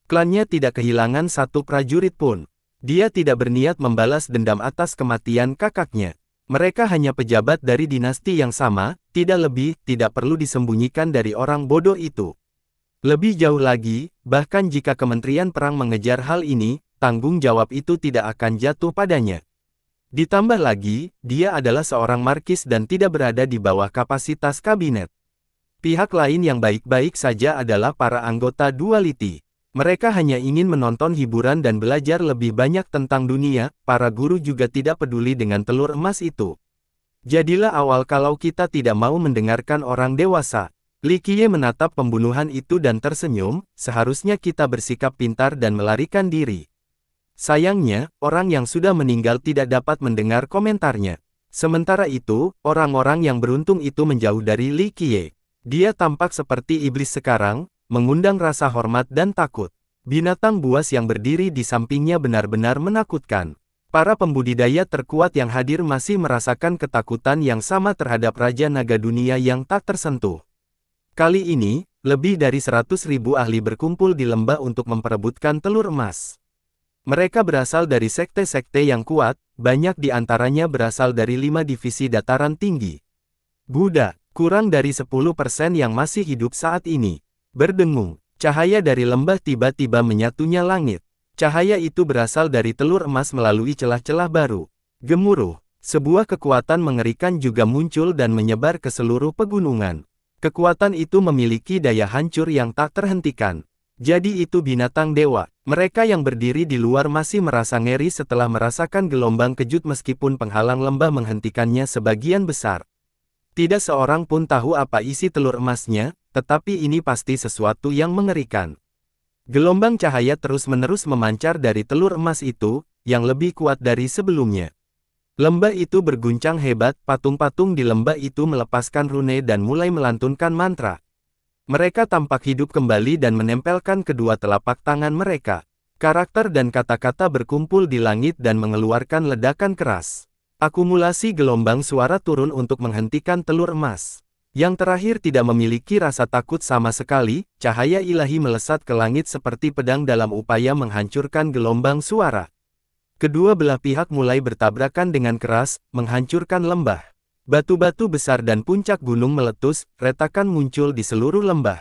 Klannya tidak kehilangan satu prajurit pun. Dia tidak berniat membalas dendam atas kematian kakaknya. Mereka hanya pejabat dari dinasti yang sama, tidak lebih, tidak perlu disembunyikan dari orang bodoh itu. Lebih jauh lagi, bahkan jika Kementerian Perang mengejar hal ini, tanggung jawab itu tidak akan jatuh padanya. Ditambah lagi, dia adalah seorang markis dan tidak berada di bawah kapasitas kabinet. Pihak lain yang baik-baik saja adalah para anggota Duality. Mereka hanya ingin menonton hiburan dan belajar lebih banyak tentang dunia, para guru juga tidak peduli dengan telur emas itu. Jadilah awal kalau kita tidak mau mendengarkan orang dewasa. Li Qiye menatap pembunuhan itu dan tersenyum, seharusnya kita bersikap pintar dan melarikan diri. Sayangnya, orang yang sudah meninggal tidak dapat mendengar komentarnya. Sementara itu, orang-orang yang beruntung itu menjauh dari Li Qiye. Dia tampak seperti iblis sekarang, mengundang rasa hormat dan takut. Binatang buas yang berdiri di sampingnya benar-benar menakutkan. Para pembudidaya terkuat yang hadir masih merasakan ketakutan yang sama terhadap Raja Naga Dunia yang tak tersentuh. Kali ini, lebih dari 100.000 ahli berkumpul di lembah untuk memperebutkan telur emas. Mereka berasal dari sekte-sekte yang kuat, banyak di antaranya berasal dari 5 divisi dataran tinggi. Buddha, kurang dari 10% yang masih hidup saat ini. Berdengung, cahaya dari lembah tiba-tiba menyatunya langit. Cahaya itu berasal dari telur emas melalui celah-celah baru. Gemuruh, sebuah kekuatan mengerikan juga muncul dan menyebar ke seluruh pegunungan. Kekuatan itu memiliki daya hancur yang tak terhentikan. Jadi itu binatang dewa. Mereka yang berdiri di luar masih merasa ngeri setelah merasakan gelombang kejut meskipun penghalang lembah menghentikannya sebagian besar. Tidak seorang pun tahu apa isi telur emasnya, tetapi ini pasti sesuatu yang mengerikan. Gelombang cahaya terus-menerus memancar dari telur emas itu, yang lebih kuat dari sebelumnya. Lembah itu berguncang hebat, patung-patung di lembah itu melepaskan rune dan mulai melantunkan mantra. Mereka tampak hidup kembali dan menempelkan kedua telapak tangan mereka. Karakter dan kata-kata berkumpul di langit dan mengeluarkan ledakan keras. Akumulasi gelombang suara turun untuk menghentikan telur emas. Yang terakhir tidak memiliki rasa takut sama sekali, cahaya ilahi melesat ke langit seperti pedang dalam upaya menghancurkan gelombang suara. Kedua belah pihak mulai bertabrakan dengan keras, menghancurkan lembah. Batu-batu besar dan puncak gunung meletus, retakan muncul di seluruh lembah.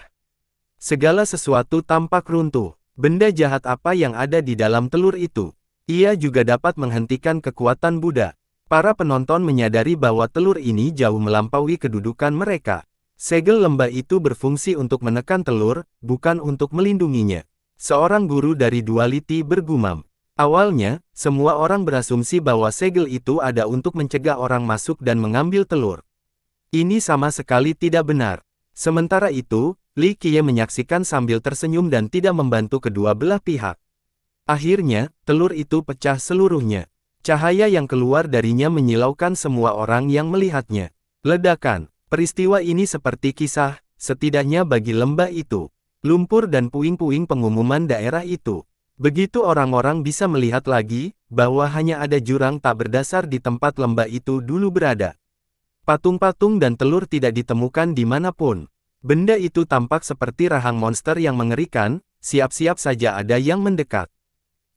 Segala sesuatu tampak runtuh. Benda jahat apa yang ada di dalam telur itu? Ia juga dapat menghentikan kekuatan Buddha. Para penonton menyadari bahwa telur ini jauh melampaui kedudukan mereka. Segel lembah itu berfungsi untuk menekan telur, bukan untuk melindunginya. Seorang guru dari Duality bergumam. Awalnya, semua orang berasumsi bahwa segel itu ada untuk mencegah orang masuk dan mengambil telur. Ini sama sekali tidak benar. Sementara itu, Li Qiye menyaksikan sambil tersenyum dan tidak membantu kedua belah pihak. Akhirnya, telur itu pecah seluruhnya. Cahaya yang keluar darinya menyilaukan semua orang yang melihatnya. Ledakan, peristiwa ini seperti kisah, setidaknya bagi lembah itu. Lumpur dan puing-puing pengumuman daerah itu. Begitu orang-orang bisa melihat lagi, bahwa hanya ada jurang tak berdasar di tempat lembah itu dulu berada. Patung-patung dan telur tidak ditemukan dimanapun. Benda itu tampak seperti rahang monster yang mengerikan, siap-siap saja ada yang mendekat.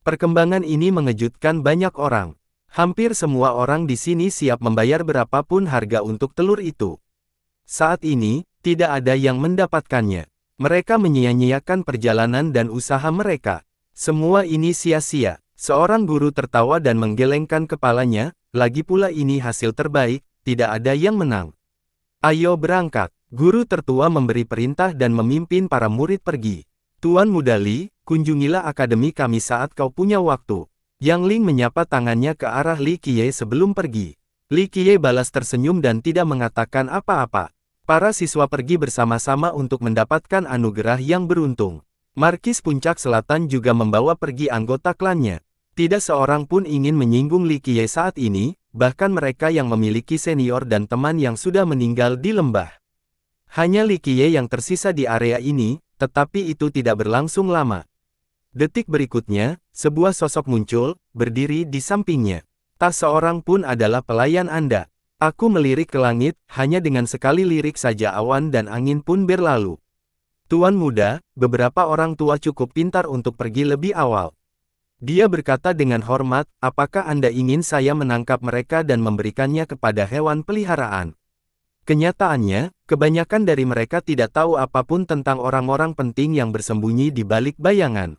Perkembangan ini mengejutkan banyak orang. Hampir semua orang di sini siap membayar berapapun harga untuk telur itu. Saat ini, tidak ada yang mendapatkannya. Mereka menyia-nyiakan perjalanan dan usaha mereka. Semua ini sia-sia. Seorang guru tertawa dan menggelengkan kepalanya, lagi pula ini hasil terbaik, tidak ada yang menang. Ayo berangkat. Guru tertua memberi perintah dan memimpin para murid pergi. Tuan Muda Li, kunjungilah akademi kami saat kau punya waktu. Yang Ling menyapa tangannya ke arah Li Qiye sebelum pergi. Li Qiye balas tersenyum dan tidak mengatakan apa-apa. Para siswa pergi bersama-sama untuk mendapatkan anugerah yang beruntung. Markis Puncak Selatan juga membawa pergi anggota klannya. Tidak seorang pun ingin menyinggung Li Qiye saat ini, bahkan mereka yang memiliki senior dan teman yang sudah meninggal di lembah. Hanya Li Qiye yang tersisa di area ini, tetapi itu tidak berlangsung lama. Detik berikutnya, sebuah sosok muncul, berdiri di sampingnya. Tak seorang pun adalah pelayan Anda. Aku melirik ke langit, hanya dengan sekali lirik saja awan dan angin pun berlalu. Tuan muda, beberapa orang tua cukup pintar untuk pergi lebih awal. Dia berkata dengan hormat, apakah Anda ingin saya menangkap mereka dan memberikannya kepada hewan peliharaan? Kenyataannya, kebanyakan dari mereka tidak tahu apapun tentang orang-orang penting yang bersembunyi di balik bayangan.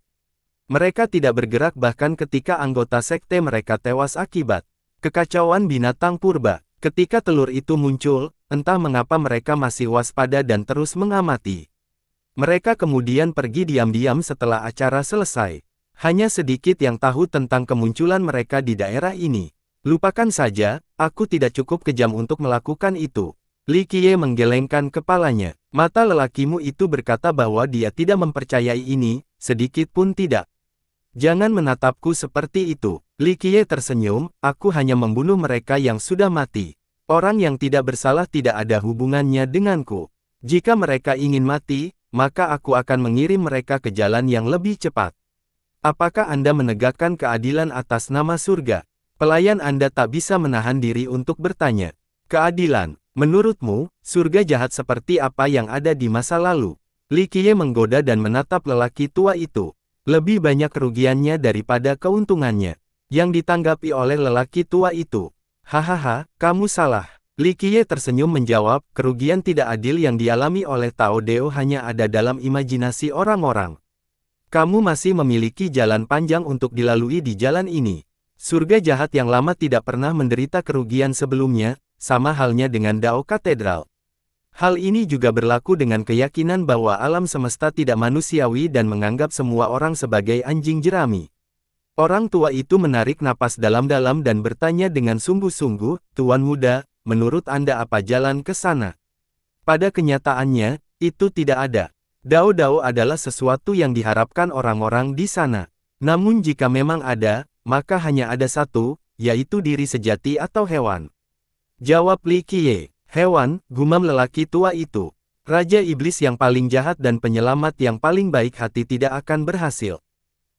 Mereka tidak bergerak bahkan ketika anggota sekte mereka tewas akibat kekacauan binatang purba. Ketika telur itu muncul, entah mengapa mereka masih waspada dan terus mengamati. Mereka kemudian pergi diam-diam setelah acara selesai. Hanya sedikit yang tahu tentang kemunculan mereka di daerah ini. Lupakan saja, aku tidak cukup kejam untuk melakukan itu. Li Qiye menggelengkan kepalanya. Mata lelakimu itu berkata bahwa dia tidak mempercayai ini, sedikit pun tidak. Jangan menatapku seperti itu. Li Qiye tersenyum, aku hanya membunuh mereka yang sudah mati. Orang yang tidak bersalah tidak ada hubungannya denganku. Jika mereka ingin mati, maka aku akan mengirim mereka ke jalan yang lebih cepat. Apakah Anda menegakkan keadilan atas nama surga? Pelayan Anda tak bisa menahan diri untuk bertanya. Keadilan, menurutmu, surga jahat seperti apa yang ada di masa lalu? Li Qiye menggoda dan menatap lelaki tua itu. Lebih banyak kerugiannya daripada keuntungannya. Yang ditanggapi oleh lelaki tua itu. Hahaha, kamu salah. Li Qiye tersenyum menjawab, kerugian tidak adil yang dialami oleh Tao Deo hanya ada dalam imajinasi orang-orang. Kamu masih memiliki jalan panjang untuk dilalui di jalan ini. Surga jahat yang lama tidak pernah menderita kerugian sebelumnya, sama halnya dengan Dao Katedral. Hal ini juga berlaku dengan keyakinan bahwa alam semesta tidak manusiawi dan menganggap semua orang sebagai anjing jerami. Orang tua itu menarik napas dalam-dalam dan bertanya dengan sungguh-sungguh, Tuan muda, menurut Anda apa jalan ke sana? Pada kenyataannya, itu tidak ada. Dao-dao adalah sesuatu yang diharapkan orang-orang di sana. Namun jika memang ada, maka hanya ada satu, yaitu diri sejati atau hewan. Jawab Li Qiye. Hewan, gumam lelaki tua itu. Raja iblis yang paling jahat dan penyelamat yang paling baik hati tidak akan berhasil.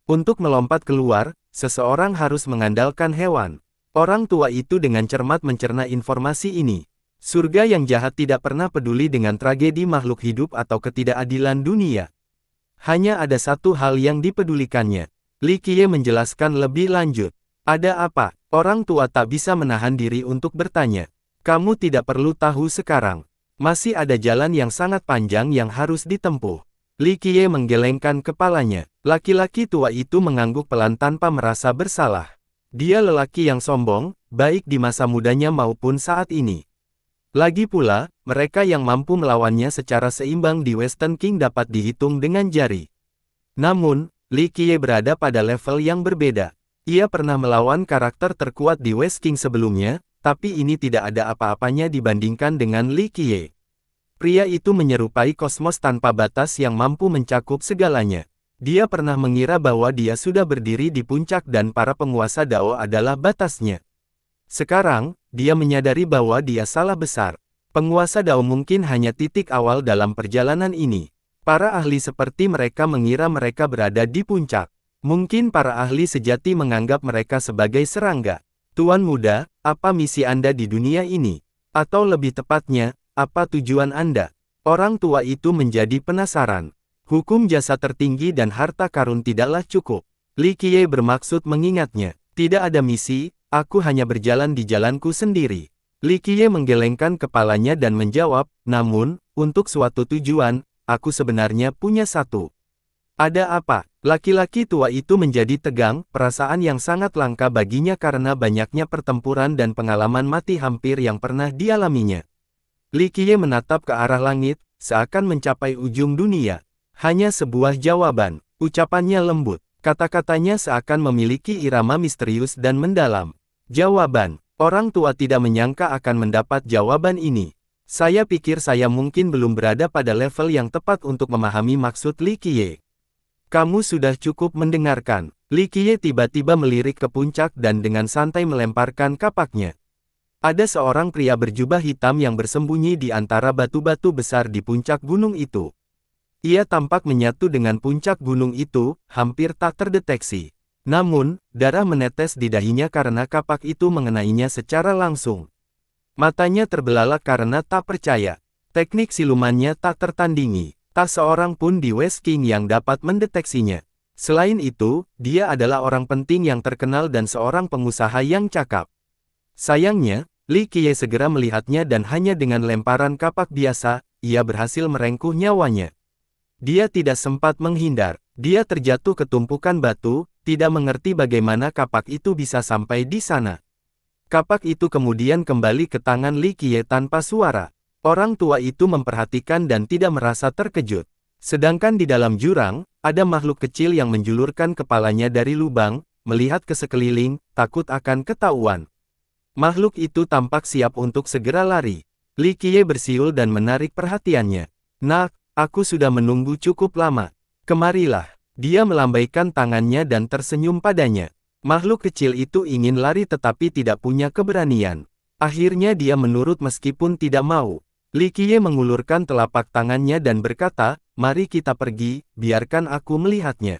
Untuk melompat keluar, seseorang harus mengandalkan hewan. Orang tua itu dengan cermat mencerna informasi ini. Surga yang jahat tidak pernah peduli dengan tragedi makhluk hidup atau ketidakadilan dunia. Hanya ada satu hal yang dipedulikannya. Li Qiye menjelaskan lebih lanjut. Ada apa? Orang tua tak bisa menahan diri untuk bertanya. Kamu tidak perlu tahu sekarang. Masih ada jalan yang sangat panjang yang harus ditempuh. Li Qiye menggelengkan kepalanya. Laki-laki tua itu mengangguk pelan tanpa merasa bersalah. Dia lelaki yang sombong, baik di masa mudanya maupun saat ini. Lagi pula, mereka yang mampu melawannya secara seimbang di Western King dapat dihitung dengan jari. Namun, Li Qiye berada pada level yang berbeda. Ia pernah melawan karakter terkuat di West King sebelumnya, tapi ini tidak ada apa-apanya dibandingkan dengan Li Qiye. Pria itu menyerupai kosmos tanpa batas yang mampu mencakup segalanya. Dia pernah mengira bahwa dia sudah berdiri di puncak dan para penguasa Dao adalah batasnya. Sekarang, dia menyadari bahwa dia salah besar. Penguasa Dao mungkin hanya titik awal dalam perjalanan ini. Para ahli seperti mereka mengira mereka berada di puncak. Mungkin para ahli sejati menganggap mereka sebagai serangga. Tuan muda, apa misi Anda di dunia ini? Atau lebih tepatnya, apa tujuan Anda? Orang tua itu menjadi penasaran. Hukum jasa tertinggi dan harta karun tidaklah cukup. Li Qiye bermaksud mengingatnya. Tidak ada misi, aku hanya berjalan di jalanku sendiri. Li Qiye menggelengkan kepalanya dan menjawab, namun, untuk suatu tujuan, aku sebenarnya punya satu. Ada apa? Laki-laki tua itu menjadi tegang, perasaan yang sangat langka baginya karena banyaknya pertempuran dan pengalaman mati hampir yang pernah dialaminya. Li Qiye menatap ke arah langit, seakan mencapai ujung dunia. Hanya sebuah jawaban. Ucapannya lembut. Kata-katanya seakan memiliki irama misterius dan mendalam. Jawaban. Orang tua tidak menyangka akan mendapat jawaban ini. Saya pikir saya mungkin belum berada pada level yang tepat untuk memahami maksud Li Qiye. Kamu sudah cukup mendengarkan. Li Qiye tiba-tiba melirik ke puncak dan dengan santai melemparkan kapaknya. Ada seorang pria berjubah hitam yang bersembunyi di antara batu-batu besar di puncak gunung itu. Ia tampak menyatu dengan puncak gunung itu, hampir tak terdeteksi. Namun, darah menetes di dahinya karena kapak itu mengenainya secara langsung. Matanya terbelalak karena tak percaya. Teknik silumannya tak tertandingi. Tak seorang pun di West King yang dapat mendeteksinya. Selain itu, dia adalah orang penting yang terkenal dan seorang pengusaha yang cakap. Sayangnya, Li Qiye segera melihatnya dan hanya dengan lemparan kapak biasa, ia berhasil merengkuh nyawanya. Dia tidak sempat menghindar. Dia terjatuh ke tumpukan batu, tidak mengerti bagaimana kapak itu bisa sampai di sana. Kapak itu kemudian kembali ke tangan Li Qiye tanpa suara. Orang tua itu memperhatikan dan tidak merasa terkejut. Sedangkan di dalam jurang, ada makhluk kecil yang menjulurkan kepalanya dari lubang, melihat ke sekeliling, takut akan ketahuan. Makhluk itu tampak siap untuk segera lari. Li Qiye bersiul dan menarik perhatiannya. Nak, aku sudah menunggu cukup lama. Kemarilah. Dia melambaikan tangannya dan tersenyum padanya. Makhluk kecil itu ingin lari tetapi tidak punya keberanian. Akhirnya dia menurut meskipun tidak mau. Li Qiye mengulurkan telapak tangannya dan berkata, "Mari kita pergi, biarkan aku melihatnya."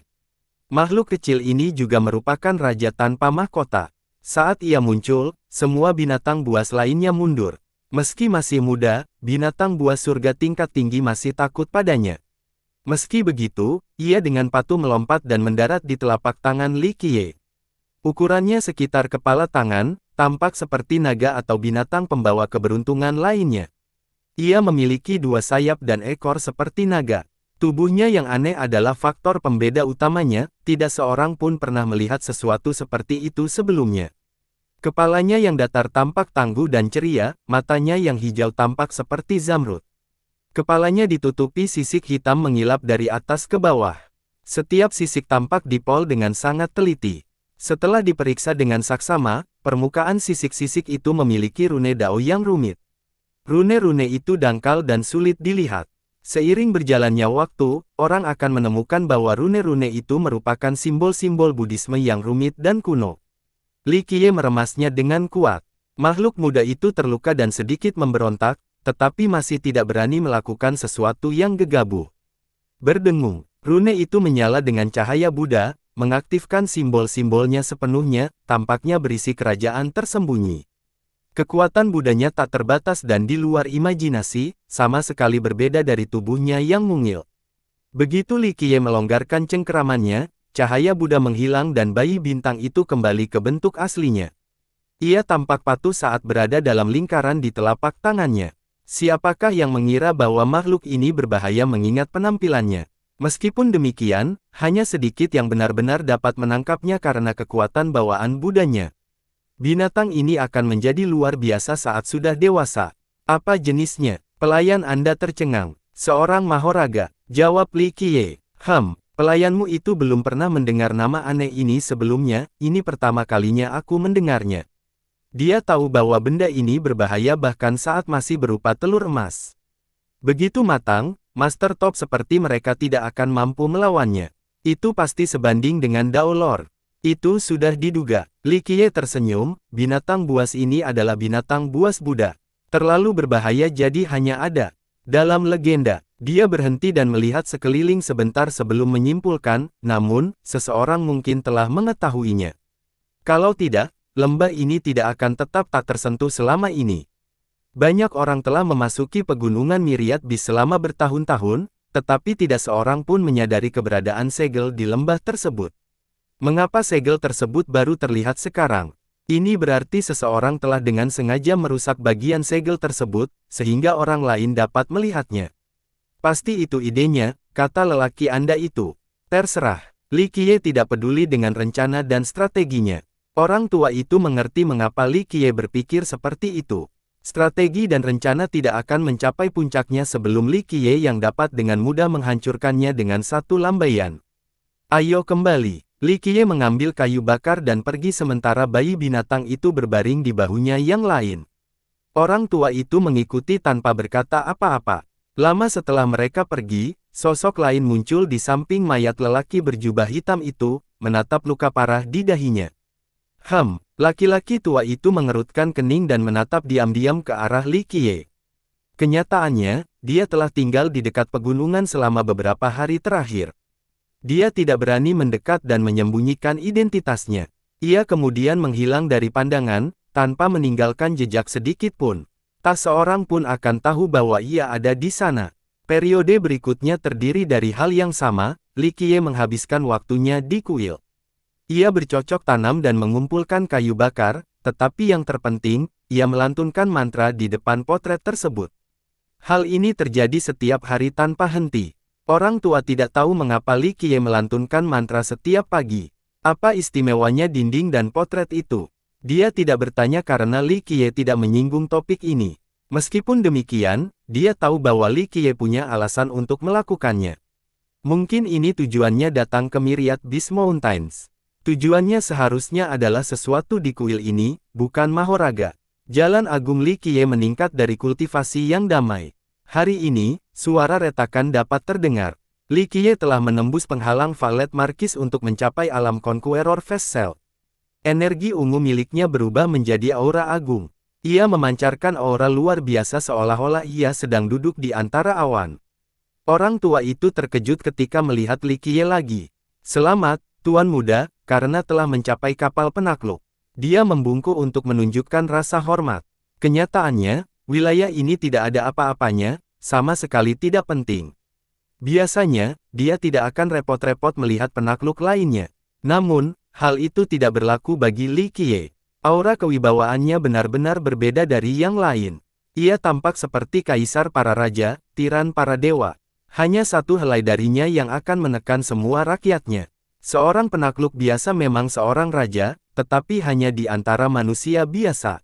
Makhluk kecil ini juga merupakan raja tanpa mahkota. Saat ia muncul, semua binatang buas lainnya mundur. Meski masih muda, binatang buas surga tingkat tinggi masih takut padanya. Meski begitu, ia dengan patuh melompat dan mendarat di telapak tangan Li Qiye. Ukurannya sekitar kepala tangan, tampak seperti naga atau binatang pembawa keberuntungan lainnya. Ia memiliki dua sayap dan ekor seperti naga. Tubuhnya yang aneh adalah faktor pembeda utamanya, tidak seorang pun pernah melihat sesuatu seperti itu sebelumnya. Kepalanya yang datar tampak tangguh dan ceria, matanya yang hijau tampak seperti zamrud. Kepalanya ditutupi sisik hitam mengilap dari atas ke bawah. Setiap sisik tampak dipol dengan sangat teliti. Setelah diperiksa dengan saksama, permukaan sisik-sisik itu memiliki rune dao yang rumit. Rune-rune itu dangkal dan sulit dilihat. Seiring berjalannya waktu, orang akan menemukan bahwa rune-rune itu merupakan simbol-simbol Buddhisme yang rumit dan kuno. Li Qiye meremasnya dengan kuat. Makhluk muda itu terluka dan sedikit memberontak, tetapi masih tidak berani melakukan sesuatu yang gegabah. Berdengung, rune itu menyala dengan cahaya Buddha, mengaktifkan simbol-simbolnya sepenuhnya, tampaknya berisi kerajaan tersembunyi. Kekuatan Buddhanya tak terbatas dan di luar imajinasi, sama sekali berbeda dari tubuhnya yang mungil. Begitu Li Qiye melonggarkan cengkeramannya, cahaya Buddha menghilang dan bayi bintang itu kembali ke bentuk aslinya. Ia tampak patuh saat berada dalam lingkaran di telapak tangannya. Siapakah yang mengira bahwa makhluk ini berbahaya mengingat penampilannya? Meskipun demikian, hanya sedikit yang benar-benar dapat menangkapnya karena kekuatan bawaan Buddhanya. Binatang ini akan menjadi luar biasa saat sudah dewasa. Apa jenisnya? Pelayan Anda tercengang. Seorang mahoraga, jawab Li Qiye. Pelayanmu itu belum pernah mendengar nama aneh ini sebelumnya, ini pertama kalinya aku mendengarnya. Dia tahu bahwa benda ini berbahaya bahkan saat masih berupa telur emas. Begitu matang, Master Top seperti mereka tidak akan mampu melawannya. Itu pasti sebanding dengan Dao Lord. Itu sudah diduga. Li Qiye tersenyum, binatang buas ini adalah binatang buas Buddha. Terlalu berbahaya jadi hanya ada dalam legenda. Dia berhenti dan melihat sekeliling sebentar sebelum menyimpulkan, namun, seseorang mungkin telah mengetahuinya. Kalau tidak, lembah ini tidak akan tetap tak tersentuh selama ini. Banyak orang telah memasuki pegunungan Myriad Beast selama bertahun-tahun, tetapi tidak seorang pun menyadari keberadaan segel di lembah tersebut. Mengapa segel tersebut baru terlihat sekarang? Ini berarti seseorang telah dengan sengaja merusak bagian segel tersebut, sehingga orang lain dapat melihatnya. Pasti itu idenya, kata lelaki Anda itu. Terserah. Li Qiye tidak peduli dengan rencana dan strateginya. Orang tua itu mengerti mengapa Li Qiye berpikir seperti itu. Strategi dan rencana tidak akan mencapai puncaknya sebelum Li Qiye yang dapat dengan mudah menghancurkannya dengan satu lambaian. Ayo kembali. Li Qiye mengambil kayu bakar dan pergi sementara bayi binatang itu berbaring di bahunya yang lain. Orang tua itu mengikuti tanpa berkata apa-apa. Lama setelah mereka pergi, sosok lain muncul di samping mayat lelaki berjubah hitam itu, menatap luka parah di dahinya. Laki-laki tua itu mengerutkan kening dan menatap diam-diam ke arah Li Qiye. Kenyataannya, dia telah tinggal di dekat pegunungan selama beberapa hari terakhir. Dia tidak berani mendekat dan menyembunyikan identitasnya. Ia kemudian menghilang dari pandangan, tanpa meninggalkan jejak sedikit pun. Tak seorang pun akan tahu bahwa ia ada di sana. Periode berikutnya terdiri dari hal yang sama, Li Qiye menghabiskan waktunya di kuil. Ia bercocok tanam dan mengumpulkan kayu bakar, tetapi yang terpenting, ia melantunkan mantra di depan potret tersebut. Hal ini terjadi setiap hari tanpa henti. Orang tua tidak tahu mengapa Li Qiye melantunkan mantra setiap pagi. Apa istimewanya dinding dan potret itu? Dia tidak bertanya karena Li Qiye tidak menyinggung topik ini. Meskipun demikian, dia tahu bahwa Li Qiye punya alasan untuk melakukannya. Mungkin ini tujuannya datang ke Myriad Beast Mountains. Tujuannya seharusnya adalah sesuatu di kuil ini, bukan Mahoraga. Jalan Agung Li Qiye meningkat dari kultivasi yang damai. Hari ini, suara retakan dapat terdengar. Li Qiye telah menembus penghalang Valet Marquis untuk mencapai alam Conqueror Vessel. Energi ungu miliknya berubah menjadi aura agung. Ia memancarkan aura luar biasa seolah-olah ia sedang duduk di antara awan. Orang tua itu terkejut ketika melihat Li Qiye lagi. Selamat, Tuan Muda, karena telah mencapai kapal penakluk. Dia membungkuk untuk menunjukkan rasa hormat. Kenyataannya, wilayah ini tidak ada apa-apanya, sama sekali tidak penting. Biasanya, dia tidak akan repot-repot melihat penakluk lainnya. Namun, hal itu tidak berlaku bagi Li Qiye. Aura kewibawaannya benar-benar berbeda dari yang lain. Ia tampak seperti kaisar para raja, tiran para dewa. Hanya satu helai darinya yang akan menekan semua rakyatnya. Seorang penakluk biasa memang seorang raja, tetapi hanya di antara manusia biasa.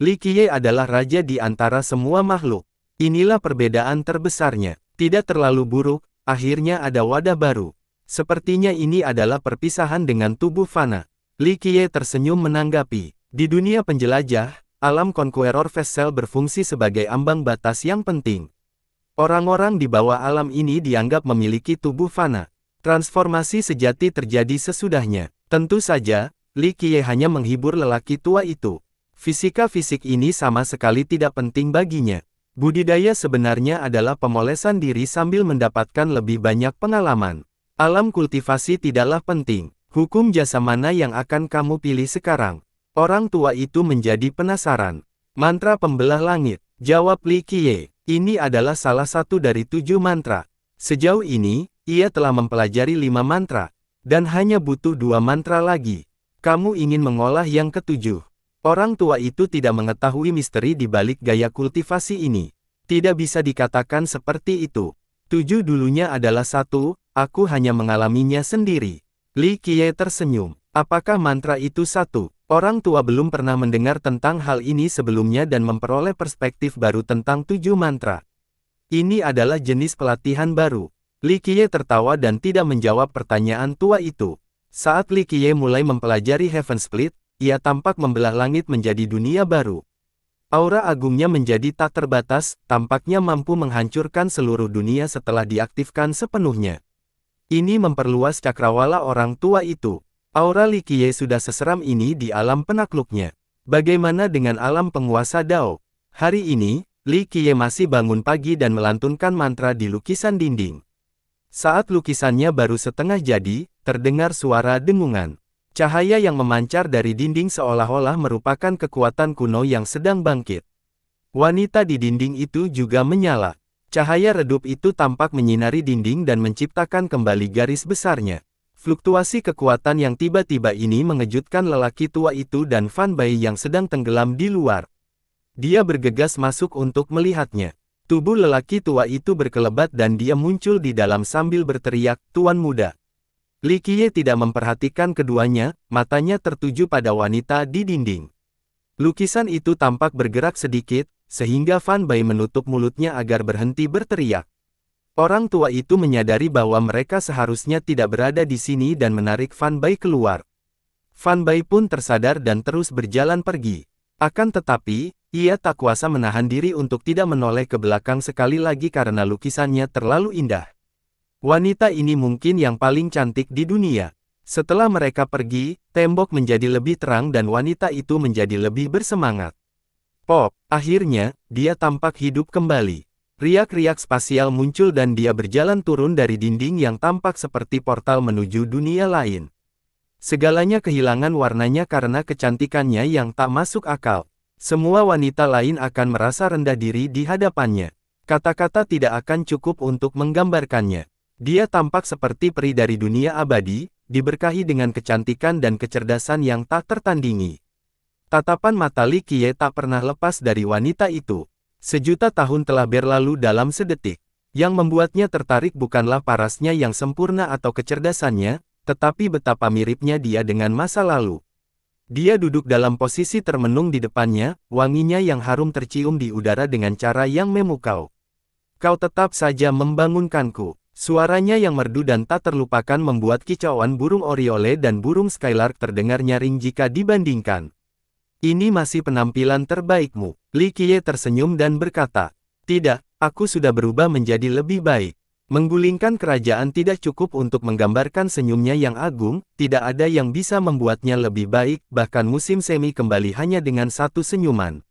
Li Qiye adalah raja di antara semua makhluk. Inilah perbedaan terbesarnya. Tidak terlalu buruk, akhirnya ada wadah baru. Sepertinya ini adalah perpisahan dengan tubuh fana. Li Qiye tersenyum menanggapi. Di dunia penjelajah, alam Conqueror Vessel berfungsi sebagai ambang batas yang penting. Orang-orang di bawah alam ini dianggap memiliki tubuh fana. Transformasi sejati terjadi sesudahnya. Tentu saja, Li Qiye hanya menghibur lelaki tua itu. Fisika-fisik ini sama sekali tidak penting baginya. Budidaya sebenarnya adalah pemolesan diri sambil mendapatkan lebih banyak pengalaman. Alam kultivasi tidaklah penting. Hukum jasa mana yang akan kamu pilih sekarang? Orang tua itu menjadi penasaran. Mantra pembelah langit, jawab Li Qiye. Ini adalah salah satu dari 7 mantra. Sejauh ini, ia telah mempelajari 5 mantra. Dan hanya butuh 2 mantra lagi. Kamu ingin mengolah yang ke-7. Orang tua itu tidak mengetahui misteri di balik gaya kultivasi ini. Tidak bisa dikatakan seperti itu. 7 dulunya adalah 1, aku hanya mengalaminya sendiri. Li Qiye tersenyum. Apakah mantra itu 1? Orang tua belum pernah mendengar tentang hal ini sebelumnya dan memperoleh perspektif baru tentang 7 mantra. Ini adalah jenis pelatihan baru. Li Qiye tertawa dan tidak menjawab pertanyaan tua itu. Saat Li Qiye mulai mempelajari Heaven Split, ia tampak membelah langit menjadi dunia baru. Aura agungnya menjadi tak terbatas, tampaknya mampu menghancurkan seluruh dunia setelah diaktifkan sepenuhnya. Ini memperluas cakrawala orang tua itu. Aura Li Qiye sudah seseram ini di alam penakluknya. Bagaimana dengan alam penguasa Dao? Hari ini, Li Qiye masih bangun pagi dan melantunkan mantra di lukisan dinding. Saat lukisannya baru setengah jadi, terdengar suara dengungan. Cahaya yang memancar dari dinding seolah-olah merupakan kekuatan kuno yang sedang bangkit. Wanita di dinding itu juga menyala. Cahaya redup itu tampak menyinari dinding dan menciptakan kembali garis besarnya. Fluktuasi kekuatan yang tiba-tiba ini mengejutkan lelaki tua itu dan Fan Bai yang sedang tenggelam di luar. Dia bergegas masuk untuk melihatnya. Tubuh lelaki tua itu berkelebat dan dia muncul di dalam sambil berteriak, "Tuan Muda." Li Qiye tidak memperhatikan keduanya, matanya tertuju pada wanita di dinding. Lukisan itu tampak bergerak sedikit, sehingga Fan Bai menutup mulutnya agar berhenti berteriak. Orang tua itu menyadari bahwa mereka seharusnya tidak berada di sini dan menarik Fan Bai keluar. Fan Bai pun tersadar dan terus berjalan pergi. Akan tetapi, ia tak kuasa menahan diri untuk tidak menoleh ke belakang sekali lagi karena lukisannya terlalu indah. Wanita ini mungkin yang paling cantik di dunia. Setelah mereka pergi, tembok menjadi lebih terang dan wanita itu menjadi lebih bersemangat. Pop, akhirnya, dia tampak hidup kembali. Riak-riak spasial muncul dan dia berjalan turun dari dinding yang tampak seperti portal menuju dunia lain. Segalanya kehilangan warnanya karena kecantikannya yang tak masuk akal. Semua wanita lain akan merasa rendah diri di hadapannya. Kata-kata tidak akan cukup untuk menggambarkannya. Dia tampak seperti peri dari dunia abadi, diberkahi dengan kecantikan dan kecerdasan yang tak tertandingi. Tatapan mata Li Qiye tak pernah lepas dari wanita itu. Sejuta tahun telah berlalu dalam sedetik. Yang membuatnya tertarik bukanlah parasnya yang sempurna atau kecerdasannya, tetapi betapa miripnya dia dengan masa lalu. Dia duduk dalam posisi termenung di depannya, wanginya yang harum tercium di udara dengan cara yang memukau. Kau tetap saja membangunkanku. Suaranya yang merdu dan tak terlupakan membuat kicauan burung oriole dan burung skylark terdengar nyaring jika dibandingkan. Ini masih penampilan terbaikmu. Li Qiye tersenyum dan berkata, tidak, aku sudah berubah menjadi lebih baik. Menggulingkan kerajaan tidak cukup untuk menggambarkan senyumnya yang agung, tidak ada yang bisa membuatnya lebih baik, bahkan musim semi kembali hanya dengan satu senyuman.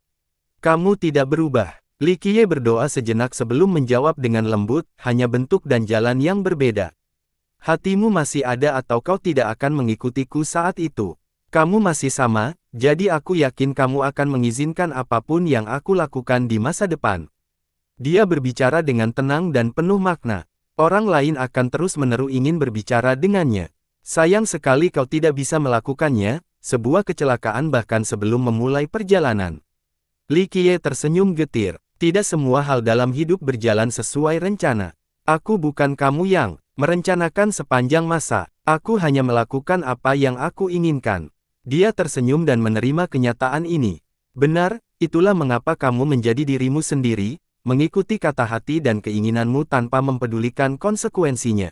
Kamu tidak berubah. Li Qiye berdoa sejenak sebelum menjawab dengan lembut, hanya bentuk dan jalan yang berbeda. Hatimu masih ada atau kau tidak akan mengikutiku saat itu? Kamu masih sama, jadi aku yakin kamu akan mengizinkan apapun yang aku lakukan di masa depan. Dia berbicara dengan tenang dan penuh makna. Orang lain akan terus-menerus ingin berbicara dengannya. Sayang sekali kau tidak bisa melakukannya, sebuah kecelakaan bahkan sebelum memulai perjalanan. Li Qiye tersenyum getir. Tidak semua hal dalam hidup berjalan sesuai rencana. Aku bukan kamu yang merencanakan sepanjang masa. Aku hanya melakukan apa yang aku inginkan. Dia tersenyum dan menerima kenyataan ini. Benar, itulah mengapa kamu menjadi dirimu sendiri, mengikuti kata hati dan keinginanmu tanpa mempedulikan konsekuensinya.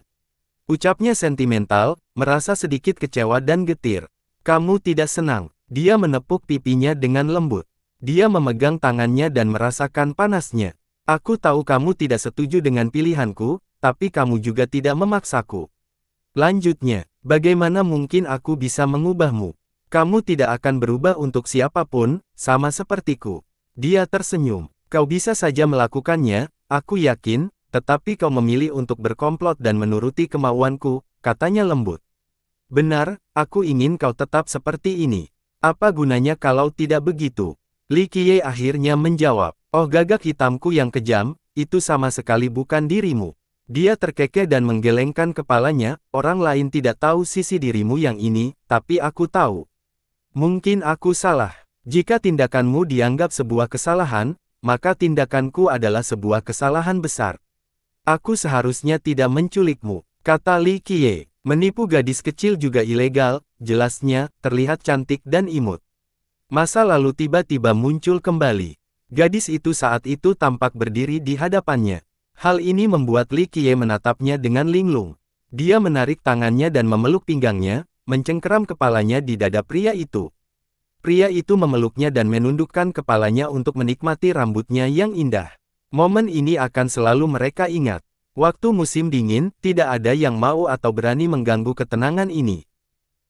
Ucapnya sentimental, merasa sedikit kecewa dan getir. Kamu tidak senang. Dia menepuk pipinya dengan lembut. Dia memegang tangannya dan merasakan panasnya. Aku tahu kamu tidak setuju dengan pilihanku, tapi kamu juga tidak memaksaku. Lanjutnya, bagaimana mungkin aku bisa mengubahmu? Kamu tidak akan berubah untuk siapapun, sama sepertiku. Dia tersenyum. Kau bisa saja melakukannya, aku yakin, tetapi kau memilih untuk berkomplot dan menuruti kemauanku, katanya lembut. Benar, aku ingin kau tetap seperti ini. Apa gunanya kalau tidak begitu? Li Qiye akhirnya menjawab, oh gagak hitamku yang kejam, itu sama sekali bukan dirimu. Dia terkekeh dan menggelengkan kepalanya, orang lain tidak tahu sisi dirimu yang ini, tapi aku tahu. Mungkin aku salah. Jika tindakanmu dianggap sebuah kesalahan, maka tindakanku adalah sebuah kesalahan besar. Aku seharusnya tidak menculikmu, kata Li Qiye. Menipu gadis kecil juga ilegal, jelasnya, terlihat cantik dan imut. Masa lalu tiba-tiba muncul kembali. Gadis itu saat itu tampak berdiri di hadapannya. Hal ini membuat Li Qiye menatapnya dengan linglung. Dia menarik tangannya dan memeluk pinggangnya, mencengkeram kepalanya di dada pria itu. Pria itu memeluknya dan menundukkan kepalanya untuk menikmati rambutnya yang indah. Momen ini akan selalu mereka ingat. Waktu musim dingin, tidak ada yang mau atau berani mengganggu ketenangan ini.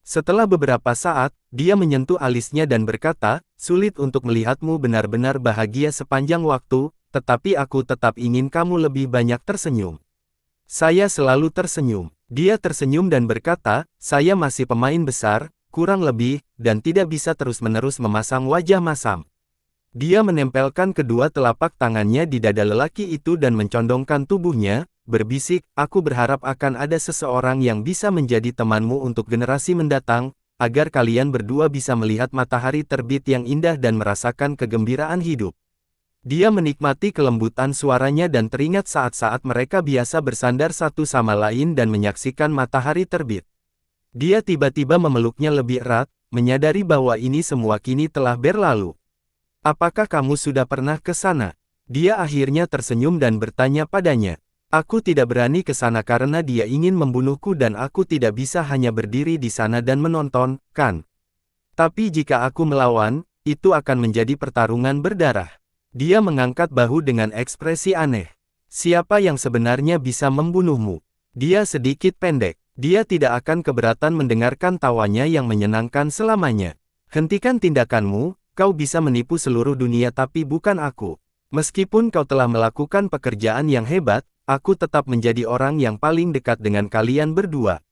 Setelah beberapa saat, dia menyentuh alisnya dan berkata, sulit untuk melihatmu benar-benar bahagia sepanjang waktu, tetapi aku tetap ingin kamu lebih banyak tersenyum. Saya selalu tersenyum. Dia tersenyum dan berkata, saya masih pemain besar, kurang lebih, dan tidak bisa terus-menerus memasang wajah masam. Dia menempelkan kedua telapak tangannya di dada lelaki itu dan mencondongkan tubuhnya, berbisik, aku berharap akan ada seseorang yang bisa menjadi temanmu untuk generasi mendatang, agar kalian berdua bisa melihat matahari terbit yang indah dan merasakan kegembiraan hidup. Dia menikmati kelembutan suaranya dan teringat saat-saat mereka biasa bersandar satu sama lain dan menyaksikan matahari terbit. Dia tiba-tiba memeluknya lebih erat, menyadari bahwa ini semua kini telah berlalu. Apakah kamu sudah pernah ke sana? Dia akhirnya tersenyum dan bertanya padanya. Aku tidak berani ke sana karena dia ingin membunuhku dan aku tidak bisa hanya berdiri di sana dan menonton, kan? Tapi jika aku melawan, itu akan menjadi pertarungan berdarah. Dia mengangkat bahu dengan ekspresi aneh. Siapa yang sebenarnya bisa membunuhmu? Dia sedikit pendek. Dia tidak akan keberatan mendengarkan tawanya yang menyenangkan selamanya. Hentikan tindakanmu, kau bisa menipu seluruh dunia tapi bukan aku. Meskipun kau telah melakukan pekerjaan yang hebat, aku tetap menjadi orang yang paling dekat dengan kalian berdua.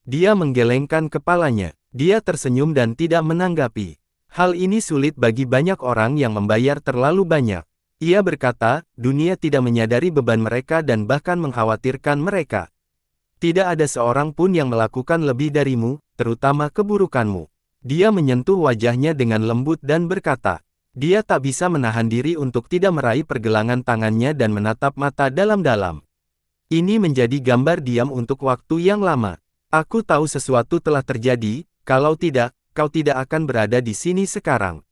Dia menggelengkan kepalanya. Dia tersenyum dan tidak menanggapi. Hal ini sulit bagi banyak orang yang membayar terlalu banyak. Ia berkata, dunia tidak menyadari beban mereka dan bahkan mengkhawatirkan mereka. Tidak ada seorang pun yang melakukan lebih darimu, terutama keburukanmu. Dia menyentuh wajahnya dengan lembut dan berkata, dia tak bisa menahan diri untuk tidak meraih pergelangan tangannya dan menatap mata dalam-dalam. Ini menjadi gambar diam untuk waktu yang lama. Aku tahu sesuatu telah terjadi, kalau tidak, kau tidak akan berada di sini sekarang.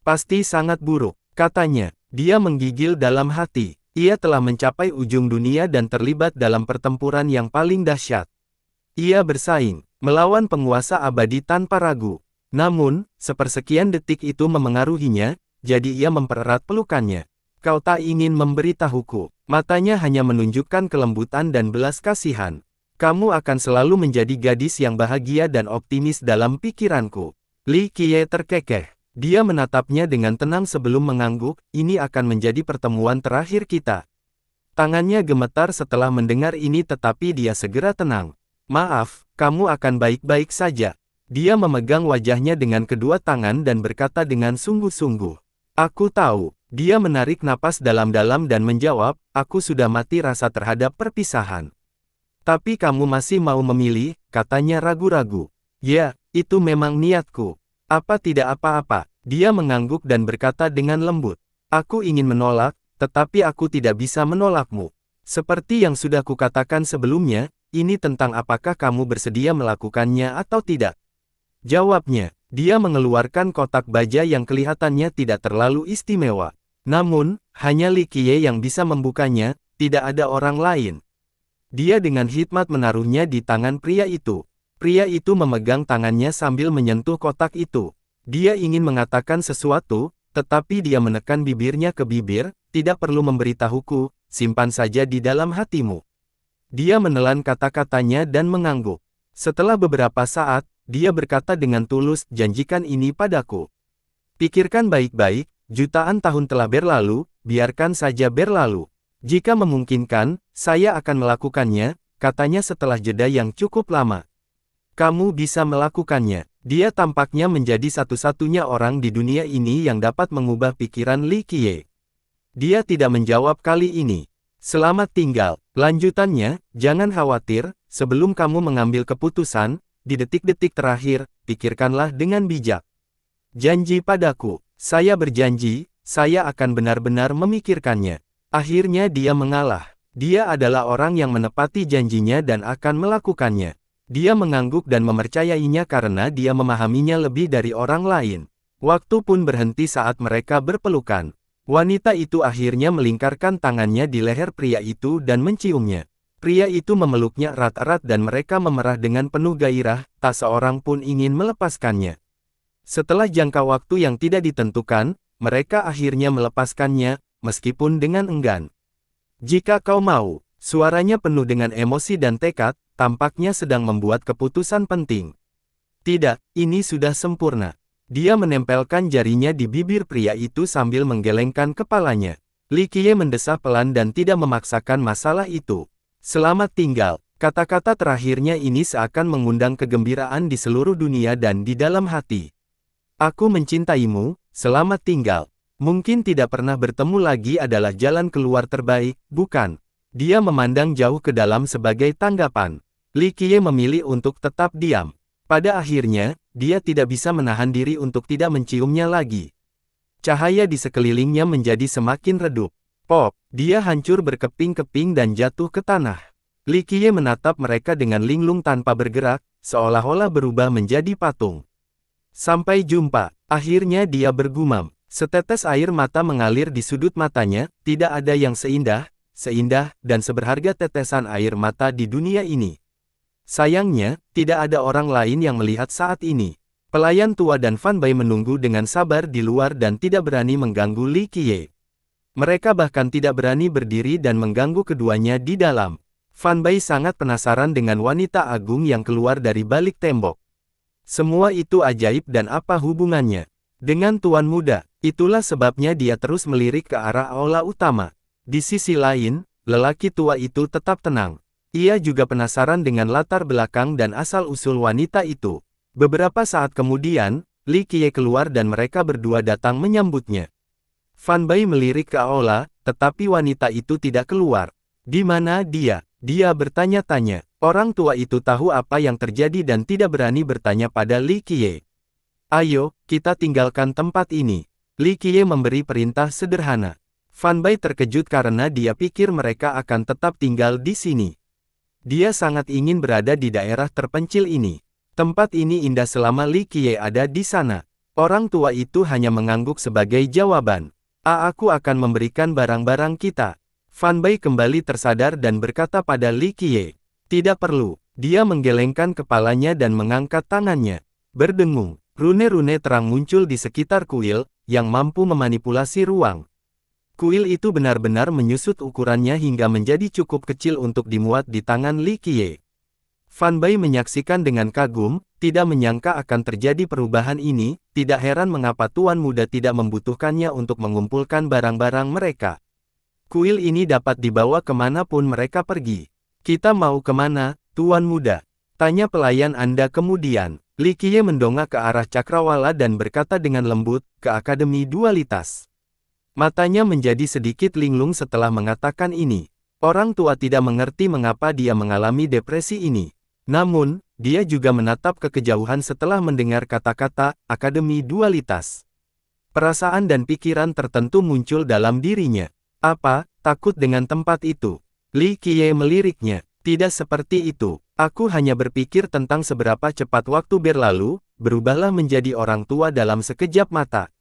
Pasti sangat buruk, katanya. Dia menggigil dalam hati. Ia telah mencapai ujung dunia dan terlibat dalam pertempuran yang paling dahsyat. Ia bersaing, melawan penguasa abadi tanpa ragu. Namun, sepersekian detik itu memengaruhinya, jadi ia mempererat pelukannya. Kau tak ingin memberitahuku. Matanya hanya menunjukkan kelembutan dan belas kasihan. Kamu akan selalu menjadi gadis yang bahagia dan optimis dalam pikiranku. Li Qiye terkekeh. Dia menatapnya dengan tenang sebelum mengangguk, ini akan menjadi pertemuan terakhir kita. Tangannya gemetar setelah mendengar ini tetapi dia segera tenang. Maaf, kamu akan baik-baik saja. Dia memegang wajahnya dengan kedua tangan dan berkata dengan sungguh-sungguh. Aku tahu. Dia menarik napas dalam-dalam dan menjawab, aku sudah mati rasa terhadap perpisahan. Tapi kamu masih mau memilih, katanya ragu-ragu. Ya, itu memang niatku. Apa tidak apa-apa, dia mengangguk dan berkata dengan lembut. Aku ingin menolak, tetapi aku tidak bisa menolakmu. Seperti yang sudah kukatakan sebelumnya, ini tentang apakah kamu bersedia melakukannya atau tidak. Jawabnya, dia mengeluarkan kotak baja yang kelihatannya tidak terlalu istimewa. Namun, hanya Li Qiye yang bisa membukanya, tidak ada orang lain. Dia dengan hikmat menaruhnya di tangan pria itu. Pria itu memegang tangannya sambil menyentuh kotak itu. Dia ingin mengatakan sesuatu, tetapi dia menekan bibirnya ke bibir, tidak perlu memberitahuku, simpan saja di dalam hatimu. Dia menelan kata-katanya dan mengangguk. Setelah beberapa saat, dia berkata dengan tulus, janjikan ini padaku. Pikirkan baik-baik, jutaan tahun telah berlalu, biarkan saja berlalu. Jika memungkinkan, saya akan melakukannya, katanya setelah jeda yang cukup lama. Kamu bisa melakukannya. Dia tampaknya menjadi satu-satunya orang di dunia ini yang dapat mengubah pikiran Li Qiye. Dia tidak menjawab kali ini. Selamat tinggal. Lanjutannya, jangan khawatir, sebelum kamu mengambil keputusan, di detik-detik terakhir, pikirkanlah dengan bijak. Janji padaku. Saya berjanji, saya akan benar-benar memikirkannya. Akhirnya dia mengalah. Dia adalah orang yang menepati janjinya dan akan melakukannya. Dia mengangguk dan mempercayainya karena dia memahaminya lebih dari orang lain. Waktu pun berhenti saat mereka berpelukan. Wanita itu akhirnya melingkarkan tangannya di leher pria itu dan menciumnya. Pria itu memeluknya erat-erat dan mereka memerah dengan penuh gairah, tak seorang pun ingin melepaskannya. Setelah jangka waktu yang tidak ditentukan, mereka akhirnya melepaskannya, meskipun dengan enggan. Jika kau mau, suaranya penuh dengan emosi dan tekad, tampaknya sedang membuat keputusan penting. Tidak, ini sudah sempurna. Dia menempelkan jarinya di bibir pria itu sambil menggelengkan kepalanya. Li Qiye mendesah pelan dan tidak memaksakan masalah itu. Selamat tinggal. Kata-kata terakhirnya ini seakan mengundang kegembiraan di seluruh dunia dan di dalam hati. Aku mencintaimu, selamat tinggal. Mungkin tidak pernah bertemu lagi adalah jalan keluar terbaik, bukan? Dia memandang jauh ke dalam sebagai tanggapan. Li Qiye memilih untuk tetap diam. Pada akhirnya, dia tidak bisa menahan diri untuk tidak menciumnya lagi. Cahaya di sekelilingnya menjadi semakin redup. Pop, dia hancur berkeping-keping dan jatuh ke tanah. Li Qiye menatap mereka dengan linglung tanpa bergerak, seolah-olah berubah menjadi patung. Sampai jumpa. Akhirnya dia bergumam. Setetes air mata mengalir di sudut matanya, tidak ada yang seindah, seindah, dan seberharga tetesan air mata di dunia ini. Sayangnya, tidak ada orang lain yang melihat saat ini. Pelayan tua dan Fan Bai menunggu dengan sabar di luar dan tidak berani mengganggu Li Qiye. Mereka bahkan tidak berani berdiri dan mengganggu keduanya di dalam. Fan Bai sangat penasaran dengan wanita agung yang keluar dari balik tembok. Semua itu ajaib dan apa hubungannya dengan tuan muda? Itulah sebabnya dia terus melirik ke arah aula utama. Di sisi lain, lelaki tua itu tetap tenang. Ia juga penasaran dengan latar belakang dan asal-usul wanita itu. Beberapa saat kemudian, Li Qiye keluar dan mereka berdua datang menyambutnya. Fan Bai melirik ke aula, tetapi wanita itu tidak keluar. Di mana dia? Dia bertanya-tanya. Orang tua itu tahu apa yang terjadi dan tidak berani bertanya pada Li Qiye. Ayo, kita tinggalkan tempat ini. Li Qiye memberi perintah sederhana. Fan Bai terkejut karena dia pikir mereka akan tetap tinggal di sini. Dia sangat ingin berada di daerah terpencil ini. Tempat ini indah selama Li Qiye ada di sana. Orang tua itu hanya mengangguk sebagai jawaban. Aku akan memberikan barang-barang kita. Fan Bai kembali tersadar dan berkata pada Li Qiye. Tidak perlu. Dia menggelengkan kepalanya dan mengangkat tangannya. Berdengung, rune-rune terang muncul di sekitar kuil, yang mampu memanipulasi ruang. Kuil itu benar-benar menyusut ukurannya hingga menjadi cukup kecil untuk dimuat di tangan Li Qiye. Fan Bai menyaksikan dengan kagum, tidak menyangka akan terjadi perubahan ini, tidak heran mengapa tuan muda tidak membutuhkannya untuk mengumpulkan barang-barang mereka. Kuil ini dapat dibawa kemanapun mereka pergi. Kita mau kemana, tuan muda? Tanya pelayan Anda kemudian. Li Qiye mendongak ke arah cakrawala dan berkata dengan lembut, ke Akademi Dualitas. Matanya menjadi sedikit linglung setelah mengatakan ini. Orang tua tidak mengerti mengapa dia mengalami depresi ini. Namun, dia juga menatap ke kejauhan setelah mendengar kata-kata, Akademi Dualitas. Perasaan dan pikiran tertentu muncul dalam dirinya. Apa, takut dengan tempat itu? Li Qiye meliriknya. Tidak seperti itu. Aku hanya berpikir tentang seberapa cepat waktu berlalu, berubahlah menjadi orang tua dalam sekejap mata.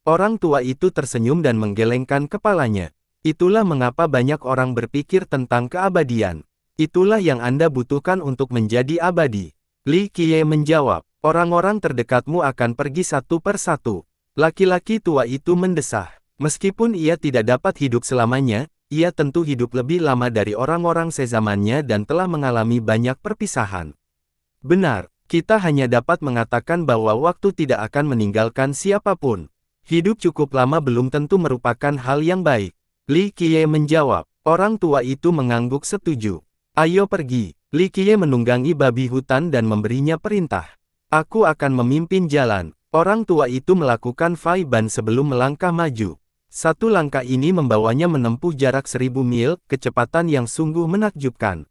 Orang tua itu tersenyum dan menggelengkan kepalanya. Itulah mengapa banyak orang berpikir tentang keabadian. Itulah yang Anda butuhkan untuk menjadi abadi. Li Qiye menjawab, orang-orang terdekatmu akan pergi satu per satu. Laki-laki tua itu mendesah. Meskipun ia tidak dapat hidup selamanya, ia tentu hidup lebih lama dari orang-orang sezamannya dan telah mengalami banyak perpisahan. Benar, kita hanya dapat mengatakan bahwa waktu tidak akan meninggalkan siapapun. Hidup cukup lama belum tentu merupakan hal yang baik. Li Qiye menjawab. Orang tua itu mengangguk setuju. Ayo pergi. Li Qiye menunggangi babi hutan dan memberinya perintah. Aku akan memimpin jalan. Orang tua itu melakukan Fai Ban sebelum melangkah maju. Satu langkah ini membawanya menempuh jarak 1000 mil, kecepatan yang sungguh menakjubkan.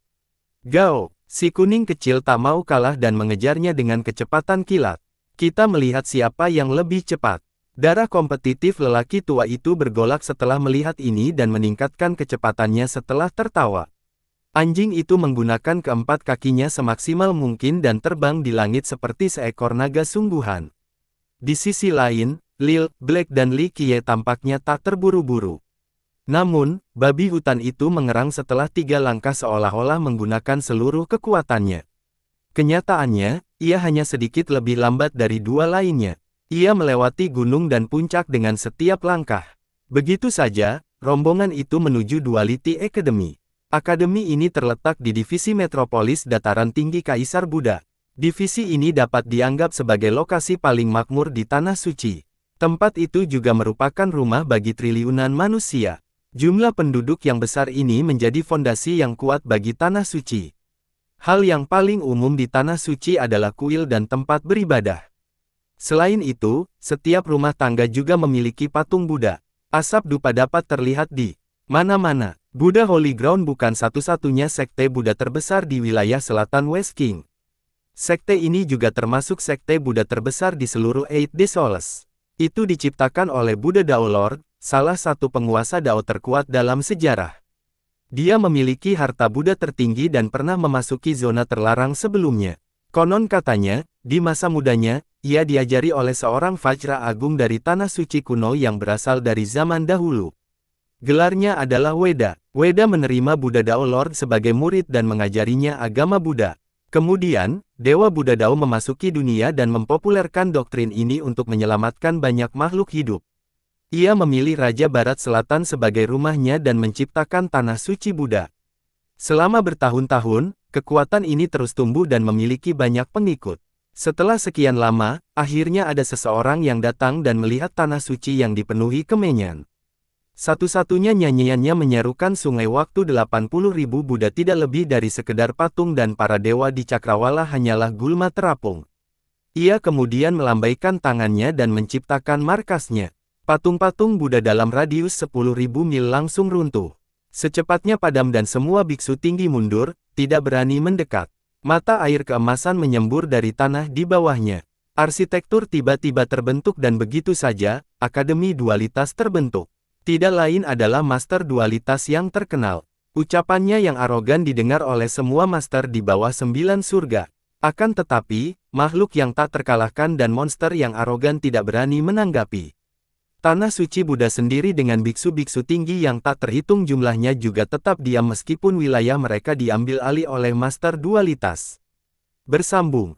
Gao, si kuning kecil tak mau kalah dan mengejarnya dengan kecepatan kilat. Kita melihat siapa yang lebih cepat. Darah kompetitif lelaki tua itu bergolak setelah melihat ini dan meningkatkan kecepatannya setelah tertawa. Anjing itu menggunakan keempat kakinya semaksimal mungkin dan terbang di langit seperti seekor naga sungguhan. Di sisi lain, Lil, Black dan Li Qiye tampaknya tak terburu-buru. Namun, babi hutan itu mengerang setelah 3 langkah seolah-olah menggunakan seluruh kekuatannya. Kenyataannya, ia hanya sedikit lebih lambat dari 2 lainnya. Ia melewati gunung dan puncak dengan setiap langkah. Begitu saja, rombongan itu menuju Duality Academy. Akademi ini terletak di divisi metropolis dataran tinggi Kaisar Buddha. Divisi ini dapat dianggap sebagai lokasi paling makmur di Tanah Suci. Tempat itu juga merupakan rumah bagi triliunan manusia. Jumlah penduduk yang besar ini menjadi fondasi yang kuat bagi Tanah Suci. Hal yang paling umum di Tanah Suci adalah kuil dan tempat beribadah. Selain itu, setiap rumah tangga juga memiliki patung Buddha. Asap dupa dapat terlihat di mana-mana. Buddha Holy Ground bukan satu-satunya sekte Buddha terbesar di wilayah selatan West King. Sekte ini juga termasuk sekte Buddha terbesar di seluruh Eight Souls. Itu diciptakan oleh Buddha Dao Lord, salah satu penguasa Dao terkuat dalam sejarah. Dia memiliki harta Buddha tertinggi dan pernah memasuki zona terlarang sebelumnya. Konon katanya, di masa mudanya, ia diajari oleh seorang Vajra Agung dari Tanah Suci kuno yang berasal dari zaman dahulu. Gelarnya adalah Weda. Weda menerima Buddha Dao Lord sebagai murid dan mengajarinya agama Buddha. Kemudian, Dewa Buddha Dao memasuki dunia dan mempopulerkan doktrin ini untuk menyelamatkan banyak makhluk hidup. Ia memilih Raja Barat Selatan sebagai rumahnya dan menciptakan Tanah Suci Buddha. Selama bertahun-tahun, kekuatan ini terus tumbuh dan memiliki banyak pengikut. Setelah sekian lama, akhirnya ada seseorang yang datang dan melihat Tanah Suci yang dipenuhi kemenyan. Satu-satunya nyanyiannya menyerukan sungai waktu 80.000 Buddha tidak lebih dari sekedar patung dan para dewa di Cakrawala hanyalah gulma terapung. Ia kemudian melambaikan tangannya dan menciptakan markasnya. Patung-patung Buddha dalam radius 10.000 mil langsung runtuh. Secepatnya padam dan semua biksu tinggi mundur, tidak berani mendekat. Mata air keemasan menyembur dari tanah di bawahnya. Arsitektur tiba-tiba terbentuk dan begitu saja, Akademi Dualitas terbentuk. Tidak lain adalah Master Dualitas yang terkenal. Ucapannya yang arogan didengar oleh semua master di bawah 9 surga. Akan tetapi, makhluk yang tak terkalahkan dan monster yang arogan tidak berani menanggapi. Tanah Suci Buddha sendiri dengan biksu-biksu tinggi yang tak terhitung jumlahnya juga tetap diam meskipun wilayah mereka diambil alih oleh Master Dualitas. Bersambung.